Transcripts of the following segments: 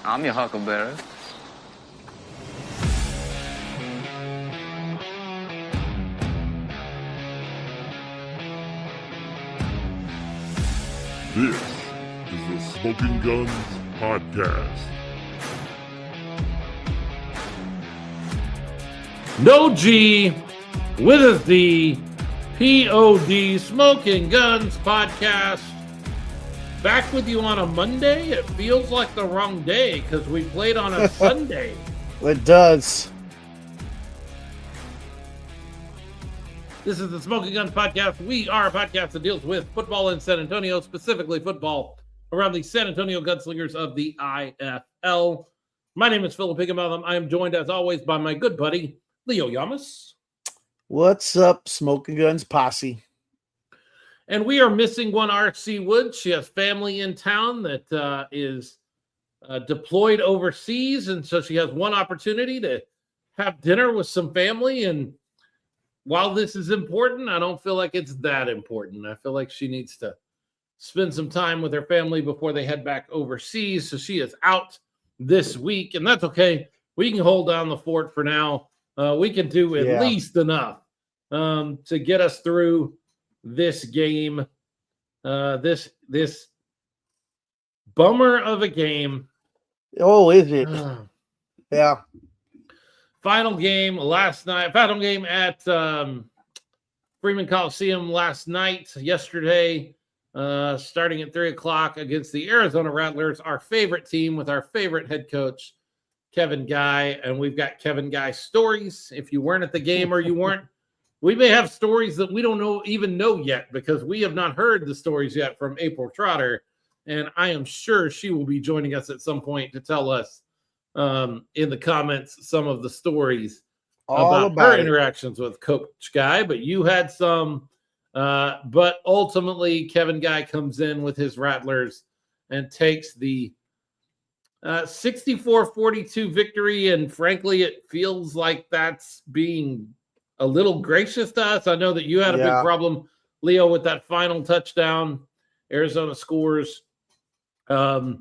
I'm your huckleberry. This is the Smoking Guns Podcast. No G with a Z, POD, Smoking Guns Podcast. Back with you on a Monday. It feels like the wrong day because we played on a Sunday. It does. This is the Smoking Guns Podcast. We are a podcast that deals with football in San Antonio, specifically football around the San Antonio Gunslingers of the IFL. My name is Philip Higginbotham. I am joined, as always, by my good buddy, Leo Yamas. What's up, Smoking Guns Posse? And we are missing one RC Woods. She has family in town that is deployed overseas, and so she has one opportunity to have dinner with some family. And while this is important, I don't feel like it's that important. I feel like she needs to spend some time with her family before they head back overseas. So she is out this week, and that's okay. We can hold down the fort for now. We can do at least enough to get us through this game, this bummer of a game. Oh, is it? Yeah. Final game last night. Final game at Freeman Coliseum yesterday, starting at 3 o'clock against the Arizona Rattlers, our favorite team with our favorite head coach, Kevin Guy. And we've got Kevin Guy stories. If you weren't at the game or you weren't, we may have stories that we don't even know yet because we have not heard the stories yet from April Trotter. And I am sure she will be joining us at some point to tell us in the comments some of the stories about her interactions with Coach Guy. But you had some. But ultimately, Kevin Guy comes in with his Rattlers and takes the 64-42 victory. And frankly, it feels like that's being a little gracious to us. I know that you had a big problem, Leo, with that final touchdown. Arizona scores. But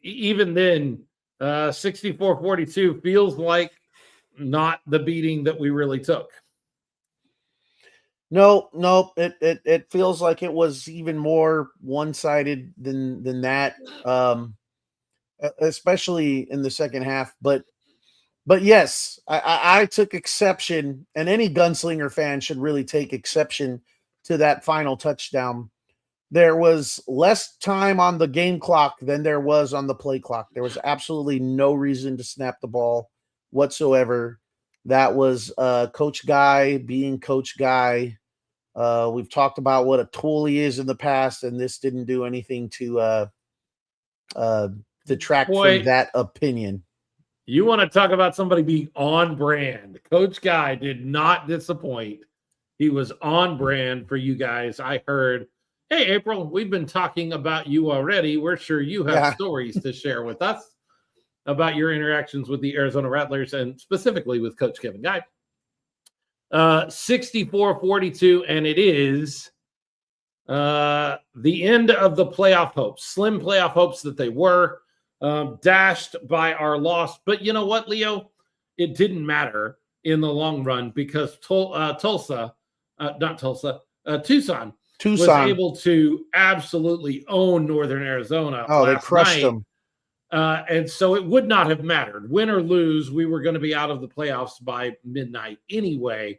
even then, 64-42 feels like not the beating that we really took. No, it feels like it was even more one-sided than that, especially in the second half. But yes, I took exception, and any gunslinger fan should really take exception to that final touchdown. There was less time on the game clock than there was on the play clock. There was absolutely no reason to snap the ball whatsoever. That was Coach Guy being Coach Guy. We've talked about what a tool he is in the past, and this didn't do anything to detract from that opinion. You want to talk about somebody being on brand. Coach Guy did not disappoint. He was on brand for you guys. I heard, hey, April, we've been talking about you already. We're sure you have stories to share with us about your interactions with the Arizona Rattlers and specifically with Coach Kevin Guy. 64-42, and it is the end of the playoff hopes, slim playoff hopes that they were. Dashed by our loss. But you know what, Leo? It didn't matter in the long run because Tucson was able to absolutely own Northern Arizona. Oh, they crushed them. And so it would not have mattered. Win or lose, we were going to be out of the playoffs by midnight anyway.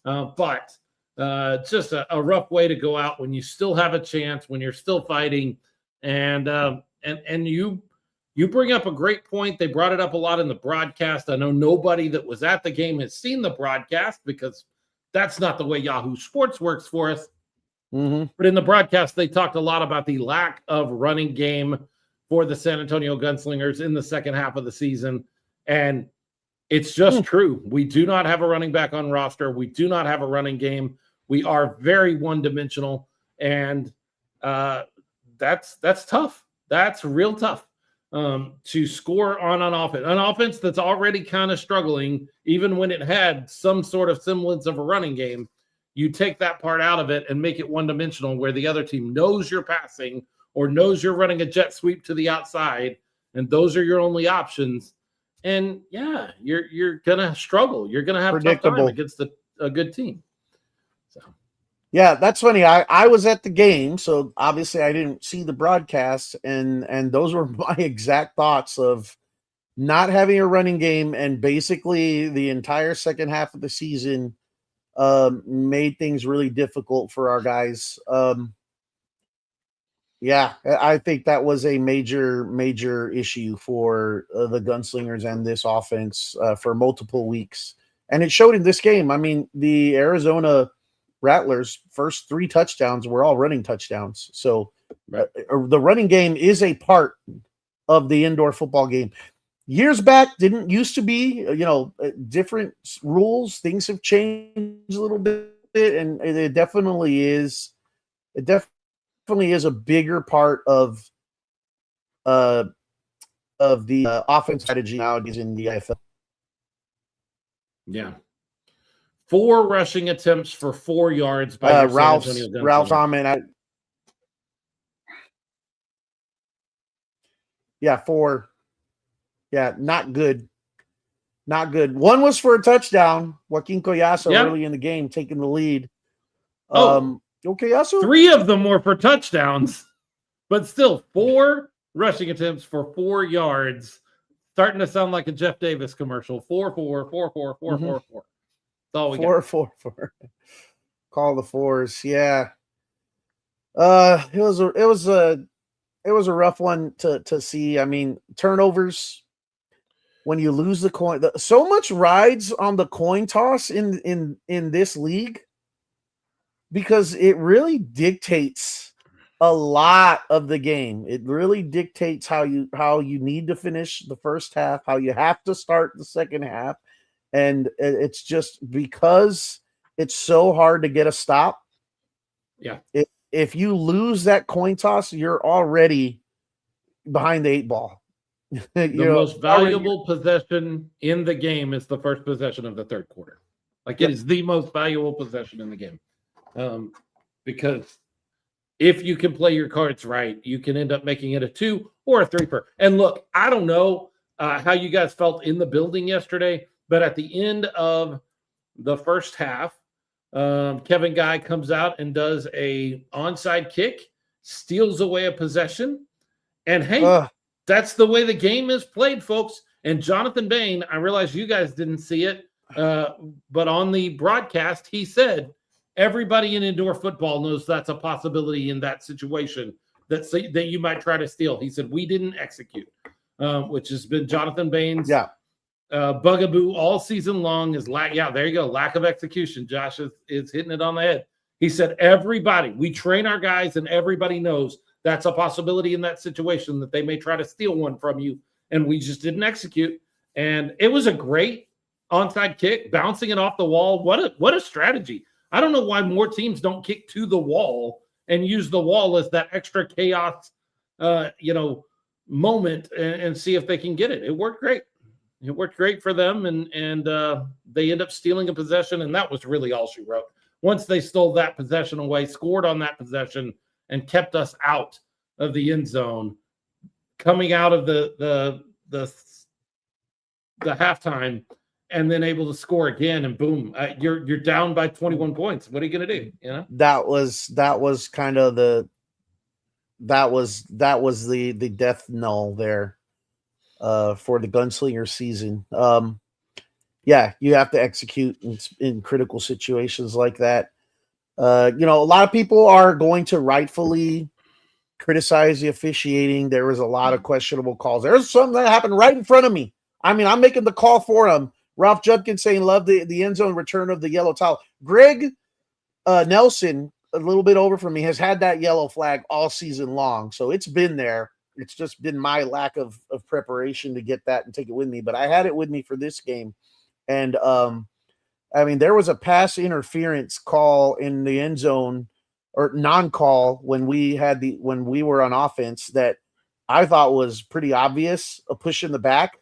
But just a rough way to go out when you still have a chance, when you're still fighting. And you bring up a great point. They brought it up a lot in the broadcast. I know nobody that was at the game has seen the broadcast because that's not the way Yahoo Sports works for us. Mm-hmm. But in the broadcast, they talked a lot about the lack of running game for the San Antonio Gunslingers in the second half of the season. And it's just true. We do not have a running back on roster. We do not have a running game. We are very one-dimensional. And that's tough. That's real tough. To score on an offense that's already kind of struggling, even when it had some sort of semblance of a running game. You take that part out of it and make it one-dimensional where the other team knows you're passing or knows you're running a jet sweep to the outside and those are your only options. And yeah, you're gonna struggle. You're gonna have tough time against a good team. So yeah, that's funny. I was at the game, so obviously I didn't see the broadcast, and those were my exact thoughts of not having a running game, and basically the entire second half of the season made things really difficult for our guys. Yeah, I think that was a major issue for the Gunslingers and this offense for multiple weeks. And it showed in this game. I mean, the Arizona Rattlers' first 3 touchdowns were all running touchdowns. So the running game is a part of the indoor football game. Years back, didn't used to be, different rules. Things have changed a little bit, and it definitely is. It definitely is a bigger part of the offense strategy nowadays in the NFL. Yeah, 4 rushing attempts for 4 yards by Ralph Ahmed. Yeah, 4. Yeah, not good. Not good. One was for a touchdown. Joaquin Collazo early in the game taking the lead. Collazo? 3 of them were for touchdowns, but still 4 rushing attempts for 4 yards. Starting to sound like a Jeff Davis commercial. 4-4, 4-4, 4-4, 4-4. That's all we got. 4-4. Call the 4s. Yeah. It was a rough one to see. I mean, turnovers. When you lose the coin, so much rides on the coin toss in this league, because it really dictates a lot of the game. It really dictates how you need to finish the first half, how you have to start the second half, and it's just because it's so hard to get a stop. Yeah, if you lose that coin toss, you're already behind the 8 ball. The most valuable possession in the game is the first possession of the third quarter. Like, it is the most valuable possession in the game. Because if you can play your cards right, you can end up making it a 2 or a 3 per. And look, I don't know how you guys felt in the building yesterday, but at the end of the first half, Kevin Guy comes out and does a onside kick, steals away a possession, and hey, that's the way the game is played, folks. And Jonathan Bain, I realize you guys didn't see it, but on the broadcast, he said everybody in indoor football knows that's a possibility in that situation that you might try to steal. He said we didn't execute, which has been Jonathan Bain's bugaboo all season long. Is there you go, lack of execution. Josh is hitting it on the head. He said we train our guys, and everybody knows that's a possibility in that situation that they may try to steal one from you, and we just didn't execute. And it was a great onside kick, bouncing it off the wall. What a strategy. I don't know why more teams don't kick to the wall and use the wall as that extra chaos, moment and see if they can get it. It worked great. It worked great for them, and they end up stealing a possession, and that was really all she wrote. Once they stole that possession away, scored on that possession, and kept us out of the end zone, coming out of the halftime, and then able to score again, and boom, you're down by 21 points. What are you going to do? That was kind of the death knell there for the Gunslinger season. You have to execute in critical situations like that. A lot of people are going to rightfully criticize the officiating. There was a lot of questionable calls. There's something that happened right in front of me. I mean, I'm making the call for him. Ralph Judkins saying, love the end zone return of the yellow towel. Greg Nelson, a little bit over from me, has had that yellow flag all season long. So it's been there. It's just been my lack of preparation to get that and take it with me. But I had it with me for this game. And, there was a pass interference call in the end zone, or non-call, when we were on offense, that I thought was pretty obvious, a push in the back.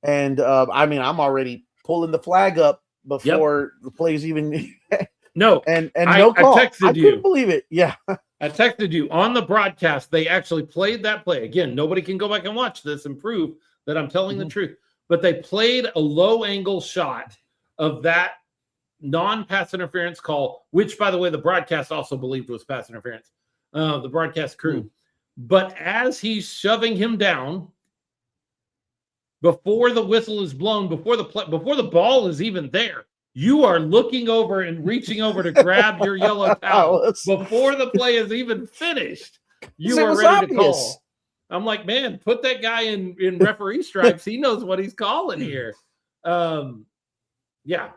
And I'm already pulling the flag up before the plays even no and no call. I texted I couldn't believe it. Yeah. I texted you on the broadcast. They actually played that play. Again, nobody can go back and watch this and prove that I'm telling the truth. But they played a low angle shot of that non-pass interference call, which, by the way, the broadcast also believed was pass interference, the broadcast crew. But as he's shoving him down, before the whistle is blown, before the ball is even there, you are looking over and reaching over to grab your yellow towel before the play is even finished. You are ready to call. I'm like, man, put that guy in referee stripes. He knows what he's calling here. Yeah,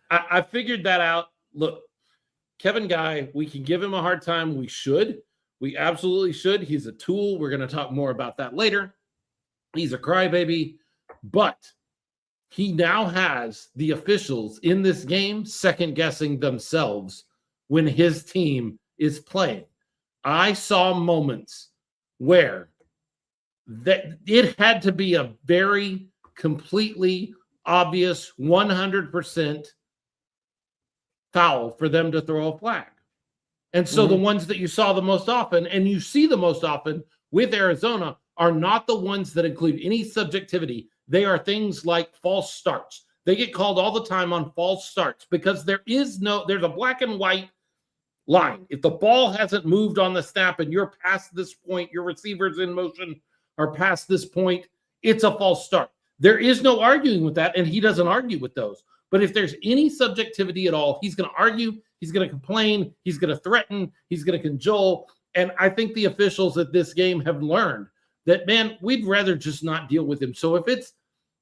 I figured that out. Look, Kevin Guy, we can give him a hard time. We should. We absolutely should. He's a tool. We're going to talk more about that later. He's a crybaby, but he now has the officials in this game second-guessing themselves when his team is playing. I saw moments where that it had to be a very completely obvious 100% foul for them to throw a flag. And so the ones that you saw the most often, and you see the most often with Arizona, are not the ones that include any subjectivity. They are things like false starts. They get called all the time on false starts because there's a black and white line. If the ball hasn't moved on the snap and you're past this point, your receivers in motion are past this point, it's a false start. There is no arguing with that, and he doesn't argue with those. But if there's any subjectivity at all, he's going to argue, he's going to complain, he's going to threaten, he's going to cajole. And I think the officials at this game have learned that, man, we'd rather just not deal with him. So if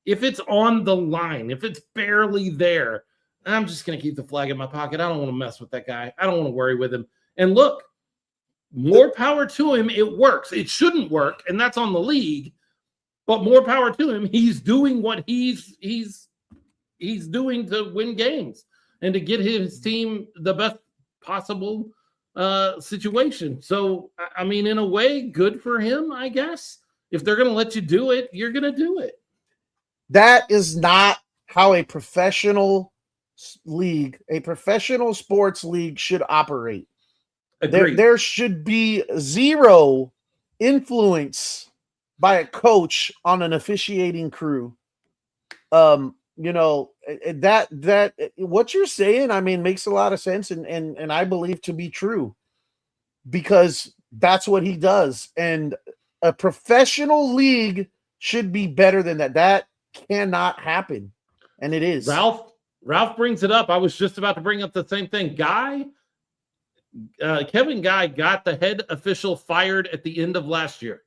it's on the line, if it's barely there, I'm just going to keep the flag in my pocket. I don't want to mess with that guy. I don't want to worry with him. And look, more power to him. It works. It shouldn't work, and that's on the league. But more power to him. He's doing what he's doing to win games and to get his team the best possible situation. So, I mean, in a way, good for him, I guess. If they're going to let you do it, you're going to do it. That is not how a professional league, a professional sports league should operate. There should be zero influence by a coach on an officiating crew. You know, that what you're saying, I mean, makes a lot of sense and I believe to be true because that's what he does. And a professional league should be better than that. That cannot happen. And it is. Ralph brings it up. I was just about to bring up the same thing. Kevin Guy got the head official fired at the end of last year.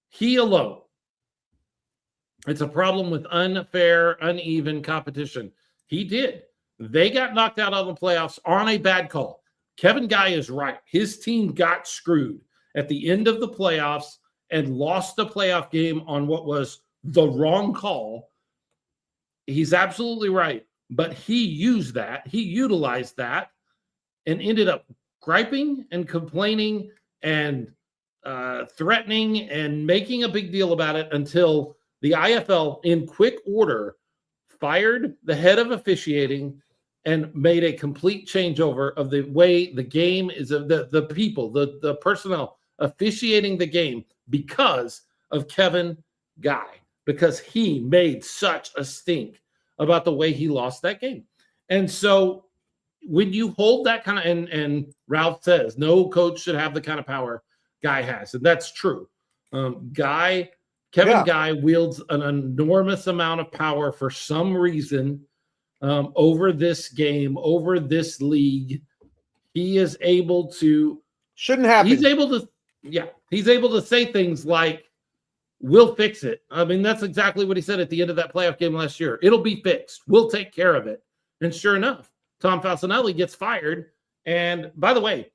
He alone. It's a problem with unfair, uneven competition. He did. They got knocked out of the playoffs on a bad call. Kevin Guy is right. His team got screwed at the end of the playoffs and lost the playoff game on what was the wrong call. He's absolutely right. But he used that. He utilized that and ended up griping and complaining and threatening and making a big deal about it until the IFL, in quick order, fired the head of officiating and made a complete changeover of the way the game is, the people, the personnel officiating the game because of Kevin Guy, because he made such a stink about the way he lost that game. And so when you hold that kind of, and Ralph says, no coach should have the kind of power Guy has, and that's true. Kevin Guy wields an enormous amount of power for some reason over this game, over this league. He is able to shouldn't happen. He's able to say things like, "We'll fix it." I mean, that's exactly what he said at the end of that playoff game last year. It'll be fixed. We'll take care of it. And sure enough, Tom Falcinelli gets fired. And by the way,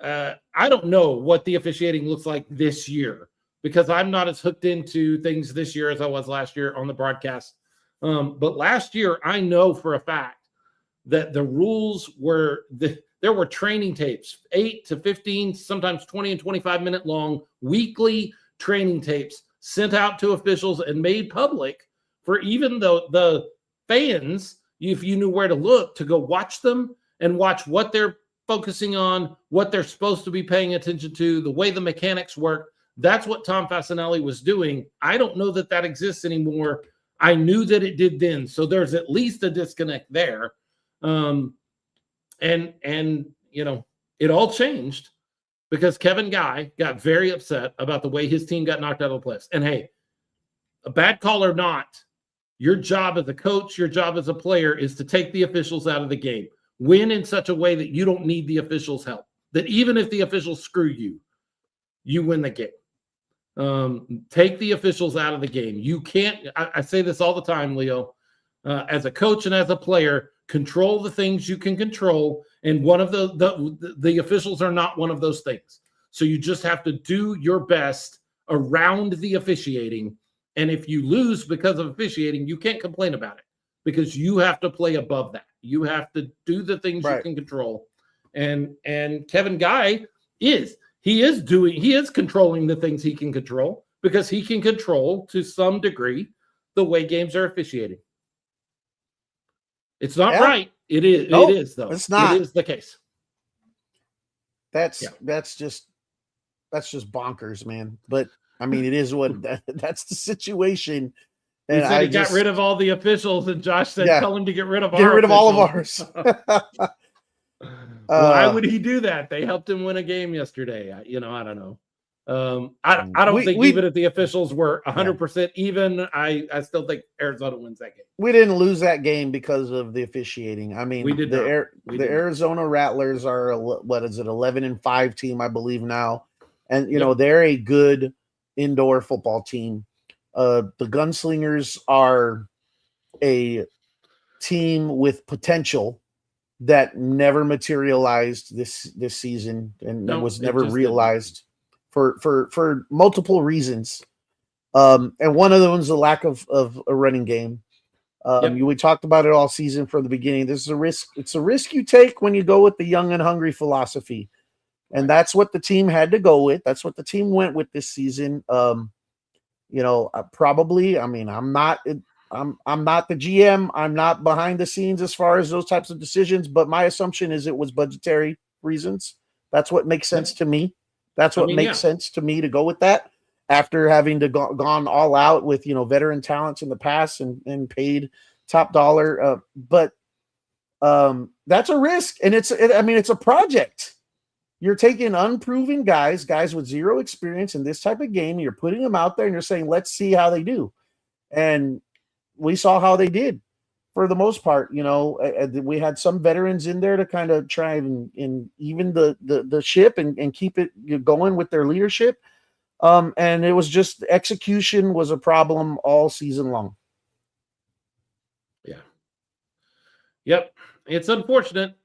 I don't know what the officiating looks like this year, because I'm not as hooked into things this year as I was last year on the broadcast. But last year, I know for a fact that the rules were, there were training tapes, 8 to 15, sometimes 20 and 25-minute long weekly training tapes sent out to officials and made public for even the fans, if you knew where to look, to go watch them and watch what their focusing on what they're supposed to be paying attention to, the way the mechanics work. That's what Tom Fasanelli was doing. I don't know that that exists anymore. I knew that it did then. So there's at least a disconnect there. And you know, it all changed because Kevin Guy got very upset about the way his team got knocked out of the playoffs. And hey, a bad call or not, your job as a coach, your job as a player is to take the officials out of the game. Win in such a way that you don't need the officials' help. That even if the officials screw you, you win the game. Take the officials out of the game. You can't, I say this all the time, Leo, as a coach and as a player, control the things you can control. And one of the officials are not one of those things. So you just have to do your best around the officiating. And if you lose because of officiating, you can't complain about it because you have to play above that. You have to do the things you can control. And Kevin Guy is controlling the things he can control because he can control to some degree the way games are officiating. It's not right. It is. Nope, it is though. It's not. It is the case. That's just bonkers, man. But I mean, it is what that's the situation. And he said he got rid of all the officials, and Josh said, "Tell him to get rid of all of ours." Why would he do that? They helped him win a game yesterday. I don't know. I don't think even if the officials were 100% even, I still think Arizona wins that game. We didn't lose that game because of the officiating. I mean, the Arizona Rattlers are 11-5 team, I believe now, and you know they're a good indoor football team. The Gunslingers are a team with potential that never materialized this season and was never realized for multiple reasons. And one of them was the lack of a running game. We talked about it all season from the beginning. This is a risk. It's a risk you take when you go with the young and hungry philosophy. And that's what the team had to go with. That's what the team went with this season. Probably, I mean, I'm not the GM. I'm not behind the scenes as far as those types of decisions, but my assumption is it was budgetary reasons. That's what makes sense to me. That's what makes sense to me to go with that after having to gone all out with, veteran talents in the past and paid top dollar. But that's a risk. And it's a project. You're taking unproven guys with zero experience in this type of game. You're putting them out there and you're saying, let's see how they do. And we saw how they did for the most part. We had some veterans in there to kind of try and even the ship and keep it going with their leadership. And it was just execution was a problem all season long. Yeah. Yep. It's unfortunate.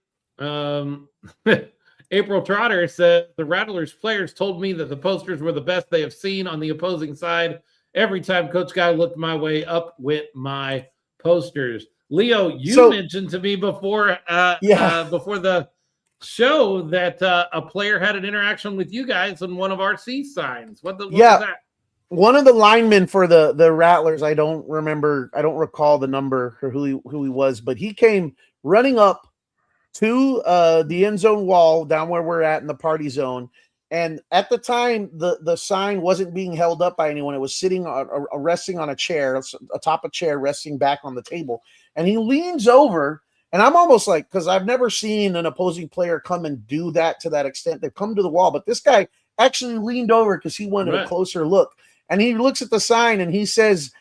April Trotter said the Rattlers players told me that the posters were the best they have seen on the opposing side. Every time Coach Guy looked my way, up went my posters. Leo, you mentioned to me before the show that a player had an interaction with you guys on one of RC signs. What was that? One of the linemen for the Rattlers, I don't recall the number or who he was, but he came running up to the end zone wall down where we're at in the party zone. And at the time, the sign wasn't being held up by anyone. It was sitting resting on a chair, atop a chair, resting back on the table. And he leans over, and I'm almost like, because I've never seen an opposing player come and do that to that extent. They've come to the wall, but this guy actually leaned over because he wanted a closer look. And he looks at the sign and he says,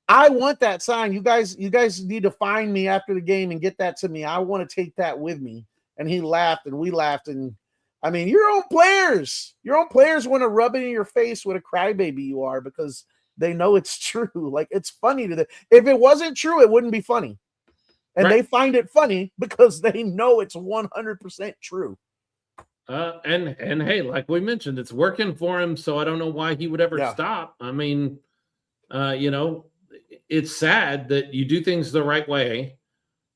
I want that sign. You guys need to find me after the game and get that to me. I want to take that with me. And he laughed and we laughed. And I mean, your own players want to rub it in your face what a crybaby you are because they know it's true. Like, it's funny to them. If it wasn't true, it wouldn't be funny. And they find it funny because they know it's 100% true. And hey, like we mentioned, it's working for him. So I don't know why he would ever stop. I mean, it's sad that you do things the right way.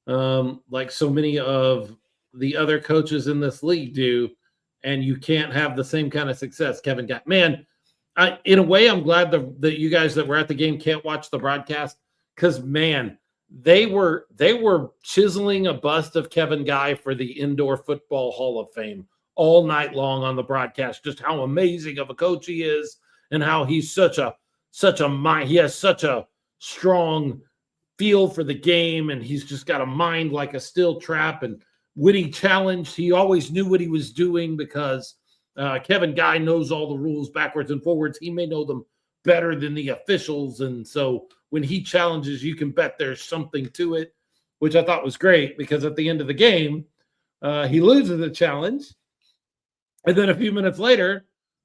Like so many of the other coaches in this league do, and you can't have the same kind of success Kevin got. Man, in a way, I'm glad that you guys that were at the game can't watch the broadcast because, man, they were chiseling a bust of Kevin Guy for the Indoor Football Hall of Fame all night long on the broadcast, just how amazing of a coach he is and how he's such a mind. He has such a strong feel for the game, and he's just got a mind like a steel trap. And when he challenged, he always knew what he was doing because Kevin Guy knows all the rules backwards and forwards. He may know them better than the officials. And so when he challenges, you can bet there's something to it, which I thought was great because at the end of the game, he loses the challenge. And then a few minutes later,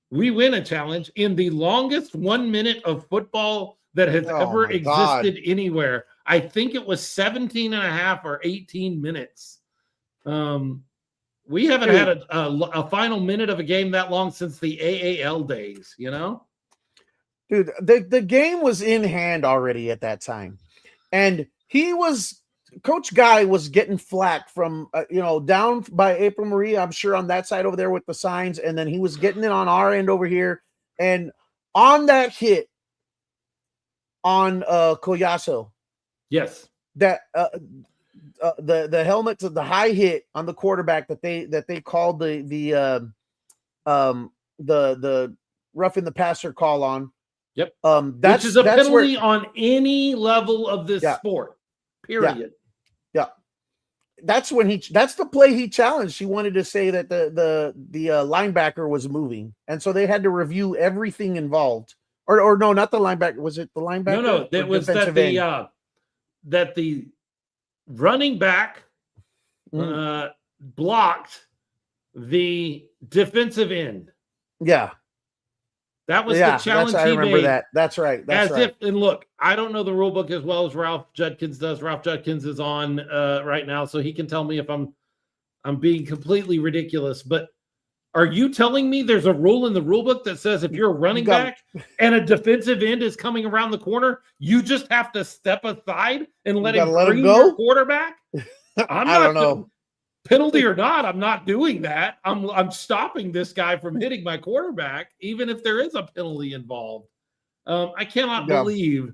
we win a challenge in the longest 1 minute of football that has ever existed anywhere. I think it was 17 and a half or 18 minutes. We haven't had a final minute of a game that long since the AAL days, you know? Dude, the game was in hand already at that time. And Coach Guy was getting flack from, down by April Marie, I'm sure on that side over there with the signs. And then he was getting it on our end over here. And on that hit on Collazo. Yes. That the helmet to the high hit on the quarterback that they called the roughing the passer call on. Yep. Which is a penalty on any level of this sport. Period. Yeah. That's the play he challenged. He wanted to say that the linebacker was moving, and so they had to review everything involved. Or no, not the linebacker. Was it the linebacker? No, it was that the running back blocked the defensive end. Yeah. That was the challenge I remember made. that. That's right. And look, I don't know the rule book as well as Ralph Judkins does. Ralph Judkins is on right now, so he can tell me if I'm being completely ridiculous. But are you telling me there's a rule in the rule book that says if you're a running back and a defensive end is coming around the corner, you just have to step aside and let him go? Your quarterback? I don't know. Penalty or not, I'm not doing that. I'm stopping this guy from hitting my quarterback, even if there is a penalty involved. I cannot believe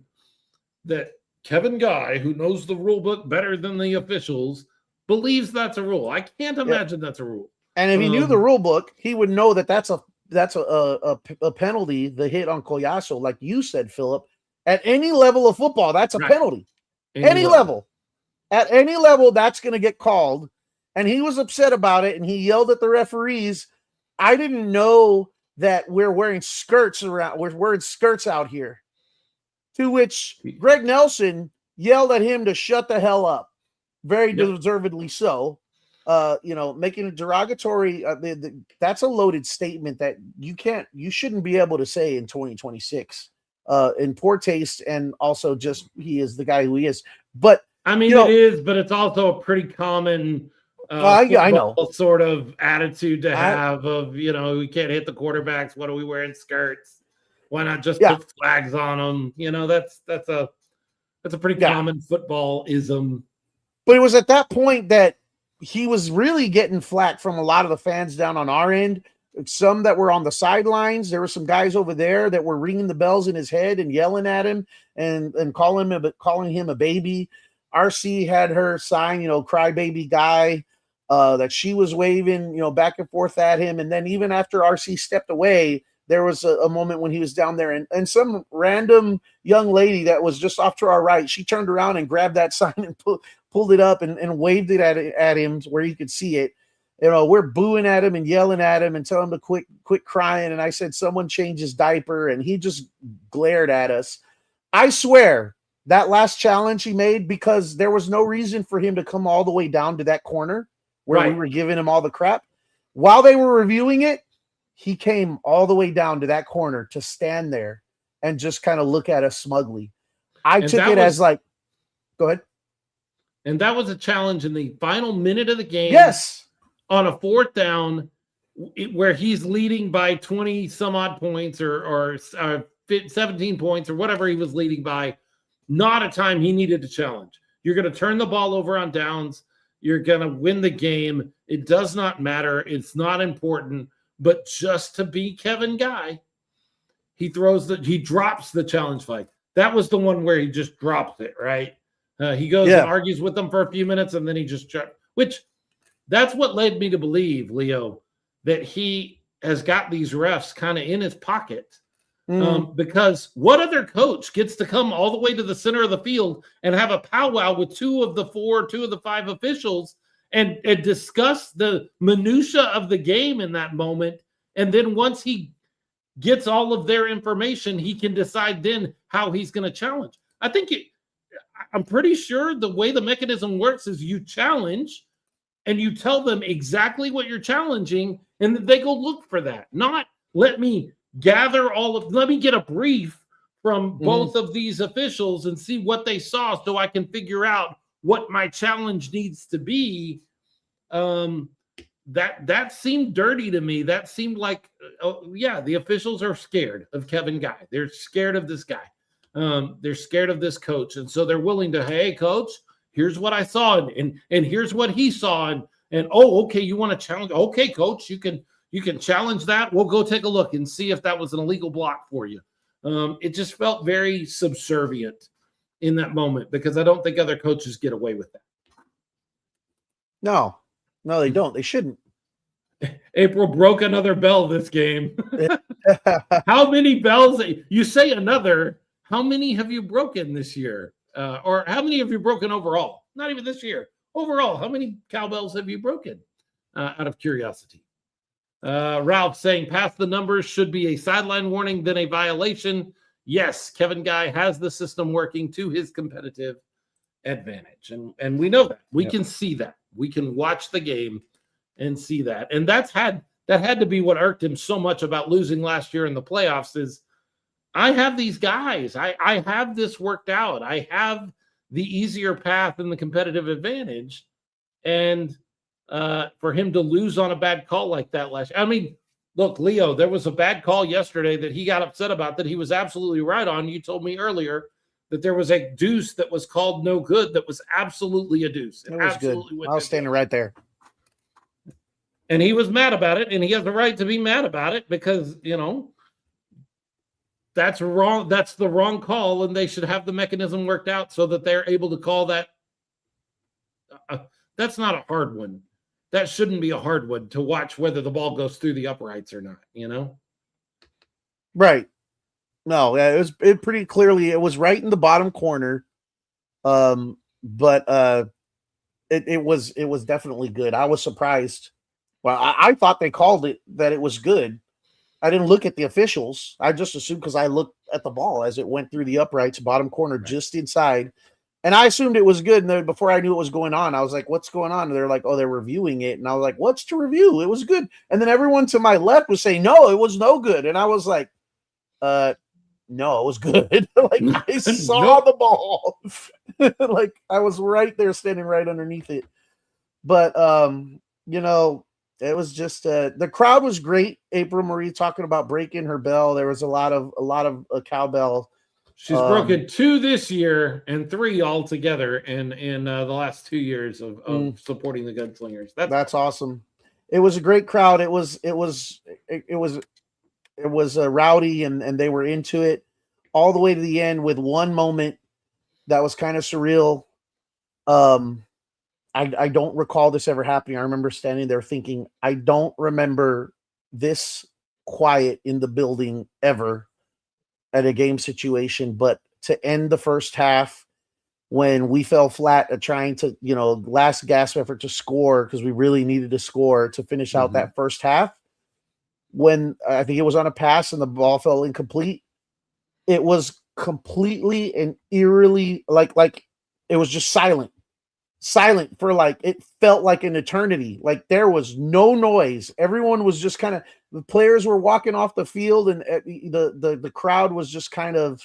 that Kevin Guy, who knows the rule book better than the officials, believes that's a rule. I can't imagine that's a rule. And if he knew the rule book, he would know that that's a penalty. The hit on Collazo, like you said, Philip, at any level of football, that's a penalty. Any level, at any level, that's going to get called. And he was upset about it, and he yelled at the referees. I didn't know that we're wearing skirts around. We're wearing skirts out here. To which Greg Nelson yelled at him to shut the hell up. Very deservedly so. Making a derogatory. That's a loaded statement that you shouldn't be able to say in 2026. In poor taste, and also just he is the guy who he is. But I mean, it is, but it's also a pretty common. I know sort of attitude to have of, we can't hit the quarterbacks. What are we wearing skirts? Why not just put flags on them? That's a pretty common football-ism. But it was at that point that he was really getting flack from a lot of the fans down on our end. Some that were on the sidelines. There were some guys over there that were ringing the bells in his head and yelling at him and calling him a baby. RC had her sign, crybaby guy. That she was waving, back and forth at him. And then even after RC stepped away, there was a moment when he was down there and some random young lady that was just off to our right, she turned around and grabbed that sign and pulled it up and waved it at him where you could see it. We're booing at him and yelling at him and telling him to quit crying. And I said, someone change his diaper. And he just glared at us. I swear that last challenge he made, because there was no reason for him to come all the way down to that corner where we were giving him all the crap. While they were reviewing it, he came all the way down to that corner to stand there and just kind of look at us smugly. I took it as like, go ahead. And that was a challenge in the final minute of the game. Yes. On a fourth down where he's leading by 20 some odd points or 17 points or whatever he was leading by. Not a time he needed to challenge. You're going to turn the ball over on downs. You're going to win the game. It does not matter. It's not important. But just to be Kevin Guy, he drops the challenge flag. That was the one where he just drops it, right? He goes and argues with them for a few minutes, and then he just which that's what led me to believe, Leo, that he has got these refs kind of in his pocket. Because what other coach gets to come all the way to the center of the field and have a powwow with two of the five officials and discuss the minutia of the game in that moment? And then once he gets all of their information, he can decide then how he's going to challenge. I'm pretty sure the way the mechanism works is you challenge and you tell them exactly what you're challenging, and they go look for that. Not let me get a brief from both of these officials and see what they saw so I can figure out what my challenge needs to be. That seemed dirty to me. That seemed like, the officials are scared of Kevin Guy. They're scared of this guy. They're scared of this coach. And so they're willing to, hey, coach, here's what I saw. And here's what he saw. And okay, you want to challenge? Okay, coach, you can challenge that. We'll go take a look and see if that was an illegal block for you. It just felt very subservient in that moment because I don't think other coaches get away with that. No, they don't. They shouldn't. April broke another bell this game. How many bells? You say another. How many have you broken this year? Or how many have you broken overall? Not even this year. Overall, how many cowbells have you broken? Out of curiosity. Ralph saying, past the numbers should be a sideline warning, then a violation. Yes, Kevin Guy has the system working to his competitive advantage. And we know that. We can see that. We can watch the game and see that. And that had to be what irked him so much about losing last year in the playoffs is I have these guys. I have this worked out. I have the easier path and the competitive advantage. And for him to lose on a bad call like that look, Leo, there was a bad call yesterday that he got upset about that he was absolutely right on. You told me earlier that there was a deuce that was called no good that was absolutely a deuce. It was good. I was standing right there. And he was mad about it, and he has the right to be mad about it because, that's wrong. That's the wrong call, and they should have the mechanism worked out so that they're able to call that. That's not a hard one. That shouldn't be a hard one to watch whether the ball goes through the uprights or not, Right. No, it pretty clearly, it was right in the bottom corner. But it was definitely good. I was surprised. Well, I thought they called it that it was good. I didn't look at the officials. I just assumed because I looked at the ball as it went through the uprights, bottom corner, just inside. And I assumed it was good. And then before I knew what was going on, I was like, what's going on? And they're like, oh, they're reviewing it. And I was like, what's to review? It was good. And then everyone to my left was saying, no, it was no good. And I was like, no, it was good. Like I saw the ball. Like I was right there standing right underneath it. But, it was just the crowd was great. April Marie talking about breaking her bell. There was a lot of cowbell. She's broken 2 this year and 3 altogether in the last 2 years of supporting the Gunslingers. That's awesome. It was a great crowd. It was rowdy and they were into it all the way to the end with one moment that was kind of surreal. I don't recall this ever happening. I remember standing there thinking, I don't remember this quiet in the building ever at a game situation, but to end the first half when we fell flat at trying to, last gasp effort to score because we really needed to score to finish out that first half. When I think it was on a pass and the ball fell incomplete, it was completely and eerily like it was just silent for it felt like an eternity. Like there was no noise. Everyone was just kind of, the players were walking off the field and the crowd was just kind of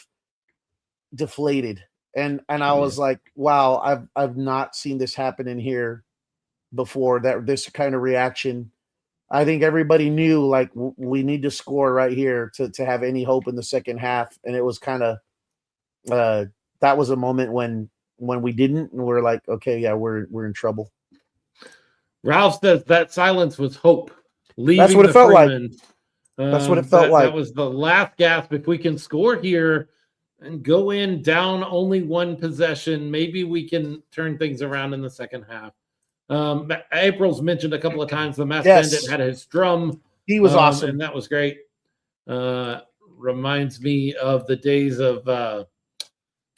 deflated. And I was like, wow, I've not seen this happen in here before, that this kind of reaction. I think everybody knew we need to score right here to have any hope in the second half. And it was kind of, that was a moment when we didn't, and we're like, okay, yeah, we're in trouble. Ralph says that silence was hope. That's what it felt like. That's what it felt like. That was the last gasp. If we can score here, and go in down only one possession. Maybe we can turn things around in the second half. April's mentioned a couple of times the Mass Bandit had his drum. He was awesome. And that was great. Reminds me of the days of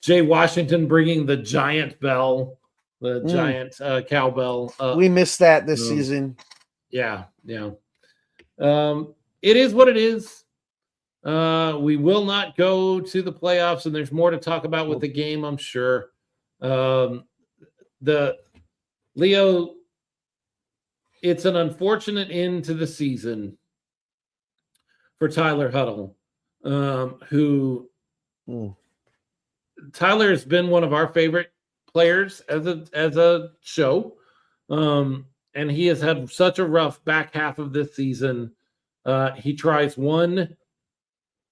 Jay Washington bringing the giant bell, the giant cowbell. We missed that this season. Yeah. It is what it is. We will not go to the playoffs, and there's more to talk about with the game, I'm sure. Leo, it's an unfortunate end to the season for Tyler Huddle, who Tyler has been one of our favorite players as a show, and he has had such a rough back half of this season. He tries one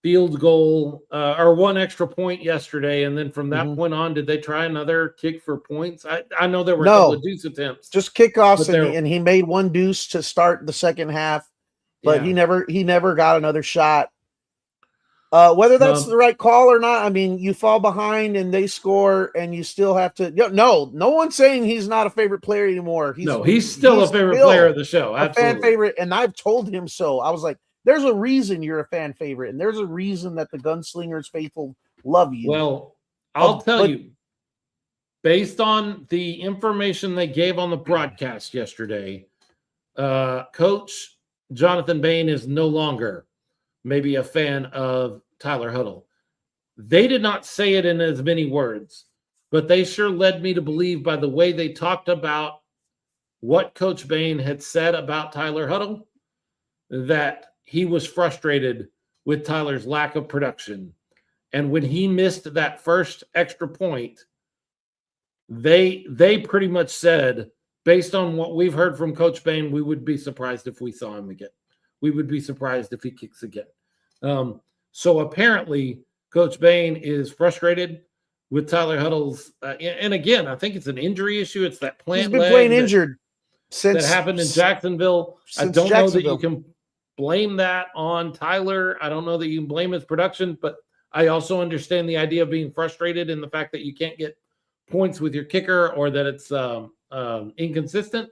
field goal or one extra point yesterday, and then from that point on, did they try another kick for points? I know there were a couple of deuce attempts, just kickoffs, and he made one deuce to start the second half, but he never got another shot. Whether that's the right call or not, I mean, you fall behind and they score, and you still have to. No one's saying he's not a favorite player anymore. He's still a favorite player of the show. Absolutely. A fan favorite, and I've told him so. I was like, there's a reason you're a fan favorite, and there's a reason that the Gunslingers faithful love you. Well, I'll tell you, based on the information they gave on the broadcast yesterday, Coach Jonathan Bain is no longer maybe a fan of Tyler Huddle. They did not say it in as many words, but they sure led me to believe by the way they talked about what Coach Bain had said about Tyler Huddle that he was frustrated with Tyler's lack of production. And when he missed that first extra point, they pretty much said, based on what we've heard from Coach Bain, we would be surprised if we saw him again. We would be surprised if he kicks again. So apparently Coach Bain is frustrated with Tyler Huddle's, and again, I think it's an injury issue. It's that plant He's been playing injured since that happened in Jacksonville. I don't know that you can blame that on Tyler. I don't know that you can blame his production, but I also understand the idea of being frustrated in the fact that you can't get points with your kicker or that it's inconsistent.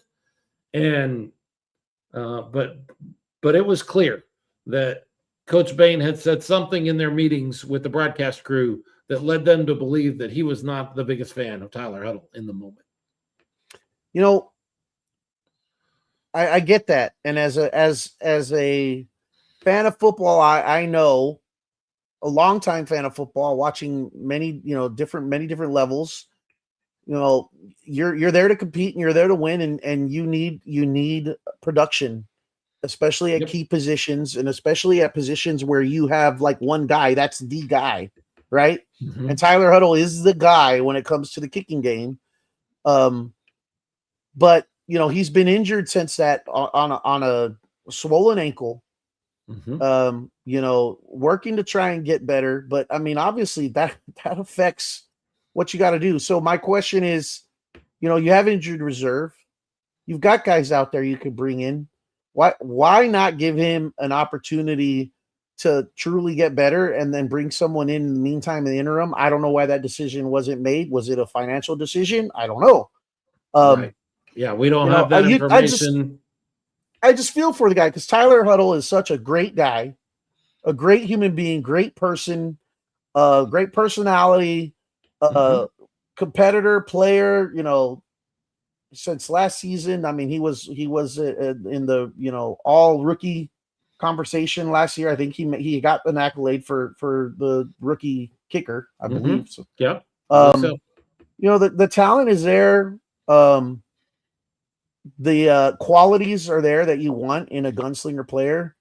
And but it was clear that Coach Bain had said something in their meetings with the broadcast crew that led them to believe that he was not the biggest fan of Tyler Huddle in the moment. You know, I get that, and as a fan of football, I know, a longtime fan of football, watching many different levels. You know, you're there to compete and you're there to win, and you need production, especially at key positions, and especially at positions where you have like one guy that's the guy, right? And Tyler Huddle is the guy when it comes to the kicking game. But you know, he's been injured since that on a swollen ankle. You know, working to try and get better, but I mean, obviously that affects what you got to do. So my question is, you know, you have injured reserve, you've got guys out there you could bring in. Why not give him an opportunity to truly get better and then bring someone in the meantime, in the interim? I don't know why that decision wasn't made. Was it a financial decision? I don't know. Right. Yeah, we don't have that information. I just feel for the guy because Tyler Huddle is such a great guy, a great human being, great person, great personality, competitor, player. You know, since last season, I mean, he was in the, you know, all rookie conversation last year. I think he got an accolade for the rookie kicker, I believe. So, yeah. You know, the talent is there. The qualities are there that you want in a gunslinger player.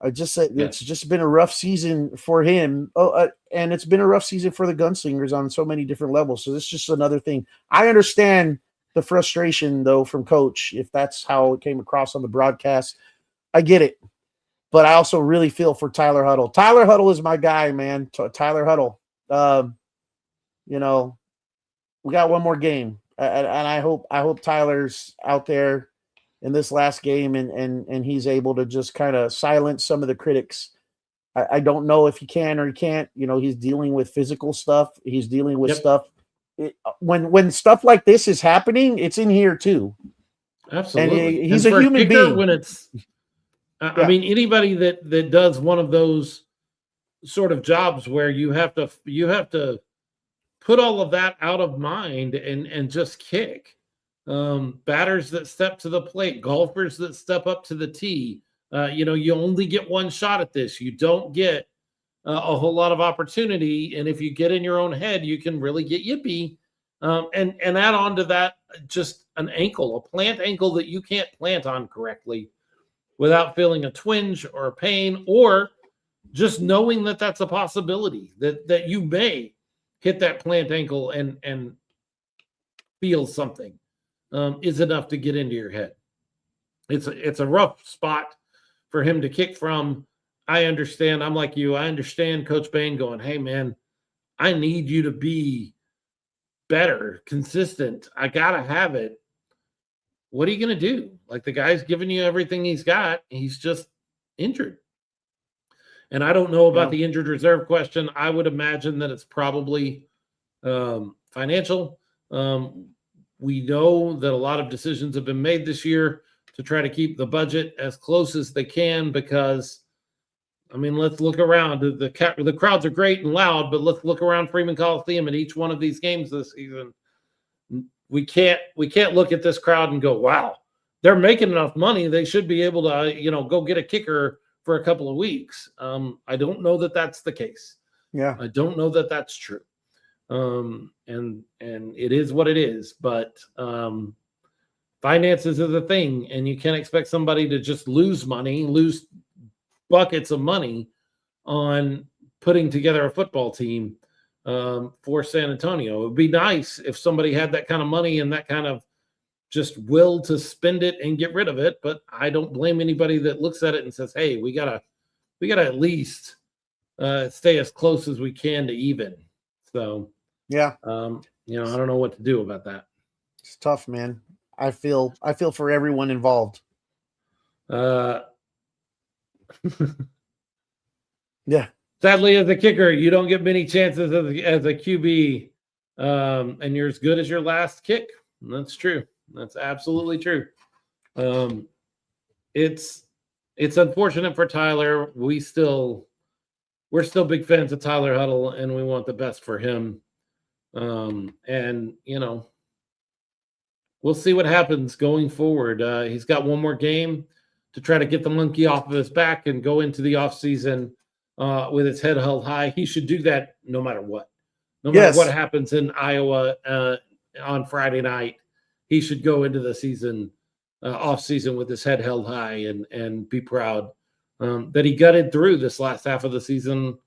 I just said it's just been a rough season for him. And it's been a rough season for the Gunslingers on so many different levels. So this is just another thing. I understand the frustration though from Coach, if that's how it came across on the broadcast. I get it. But I also really feel for Tyler Huddle. Tyler Huddle is my guy, man. Tyler Huddle. You know, we got one more game. And I hope Tyler's out there in this last game and he's able to just kind of silence some of the critics I don't know if he can or he can't. You know, he's dealing with physical stuff. He's dealing with Yep. stuff. When stuff like this is happening, it's in here too. Absolutely. He's And a for human kicker, being. when it's, I Yeah. mean, anybody that does one of those sort of jobs where you have to put all of that out of mind and just kick. Batters that step to the plate, golfers that step up to the tee. You know, you only get one shot at this. You don't get a whole lot of opportunity. And if you get in your own head, you can really get yippee. And add on to that, just an ankle, a plant ankle that you can't plant on correctly without feeling a twinge or a pain, or just knowing that that's a possibility, that you may hit that plant ankle and feel something is enough to get into your head. It's a rough spot for him to kick from. I understand. I'm like you. I understand Coach Bain going, hey, man, I need you to be better, consistent. I got to have it. What are you going to do? Like, the guy's giving you everything he's got. He's just injured. And I don't know about the injured reserve question. I would imagine that it's probably financial. We know that a lot of decisions have been made this year to try to keep the budget as close as they can, because, I mean, let's look around. The crowds are great and loud, but let's look around Freeman Coliseum at each one of these games this season. We can't look at this crowd and go, wow, they're making enough money. They should be able to, go get a kicker for a couple of weeks. I don't know that that's the case. Yeah. I don't know that that's true. And it is what it is, but finances is a thing, and you can't expect somebody to just lose buckets of money on putting together a football team for San Antonio. It would be nice if somebody had that kind of money and that kind of just will to spend it and get rid of it. But I don't blame anybody that looks at it and says, hey, we gotta at least stay as close as we can to even. So yeah, I don't know what to do about that. It's tough, man. I feel for everyone involved. Yeah. Sadly, as a kicker, you don't get many chances as a QB, and you're as good as your last kick. And that's true. That's absolutely true. It's unfortunate for Tyler. We're still big fans of Tyler Huddle, and we want the best for him. And we'll see what happens going forward. He's got one more game to try to get the monkey off of his back and go into the offseason with his head held high. He should do that no matter what. No matter what happens in Iowa on Friday night, he should go into the season, off season, with his head held high and be proud that he gutted through this last half of the season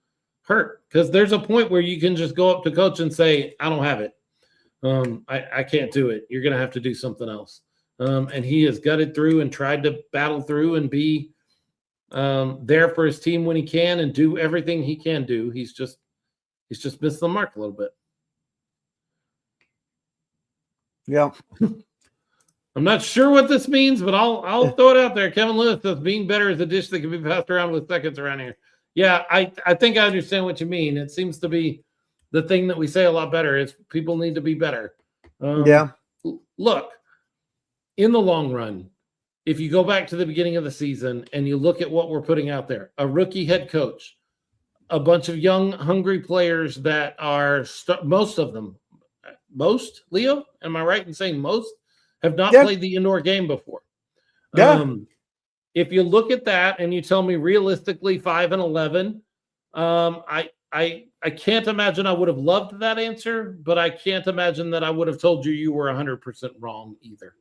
hurt. Because there's a point where you can just go up to coach and say, I don't have it. I can't do it. You're going to have to do something else. And he has gutted through and tried to battle through and be there for his team when he can and do everything he can do. He's just missed the mark a little bit. Yeah. I'm not sure what this means, but I'll throw it out there. Kevin Lewis says being better is a dish that can be passed around with seconds around here. Yeah, I think I understand what you mean. It seems to be the thing that we say a lot better is people need to be better. Look, in the long run, if you go back to the beginning of the season and you look at what we're putting out there, a rookie head coach, a bunch of young, hungry players that are most of them, Leo, am I right in saying most have not played the indoor game before? Yeah. If you look at that and you tell me realistically 5-11, I can't imagine I would have loved that answer, but I can't imagine that I would have told you were 100% wrong either.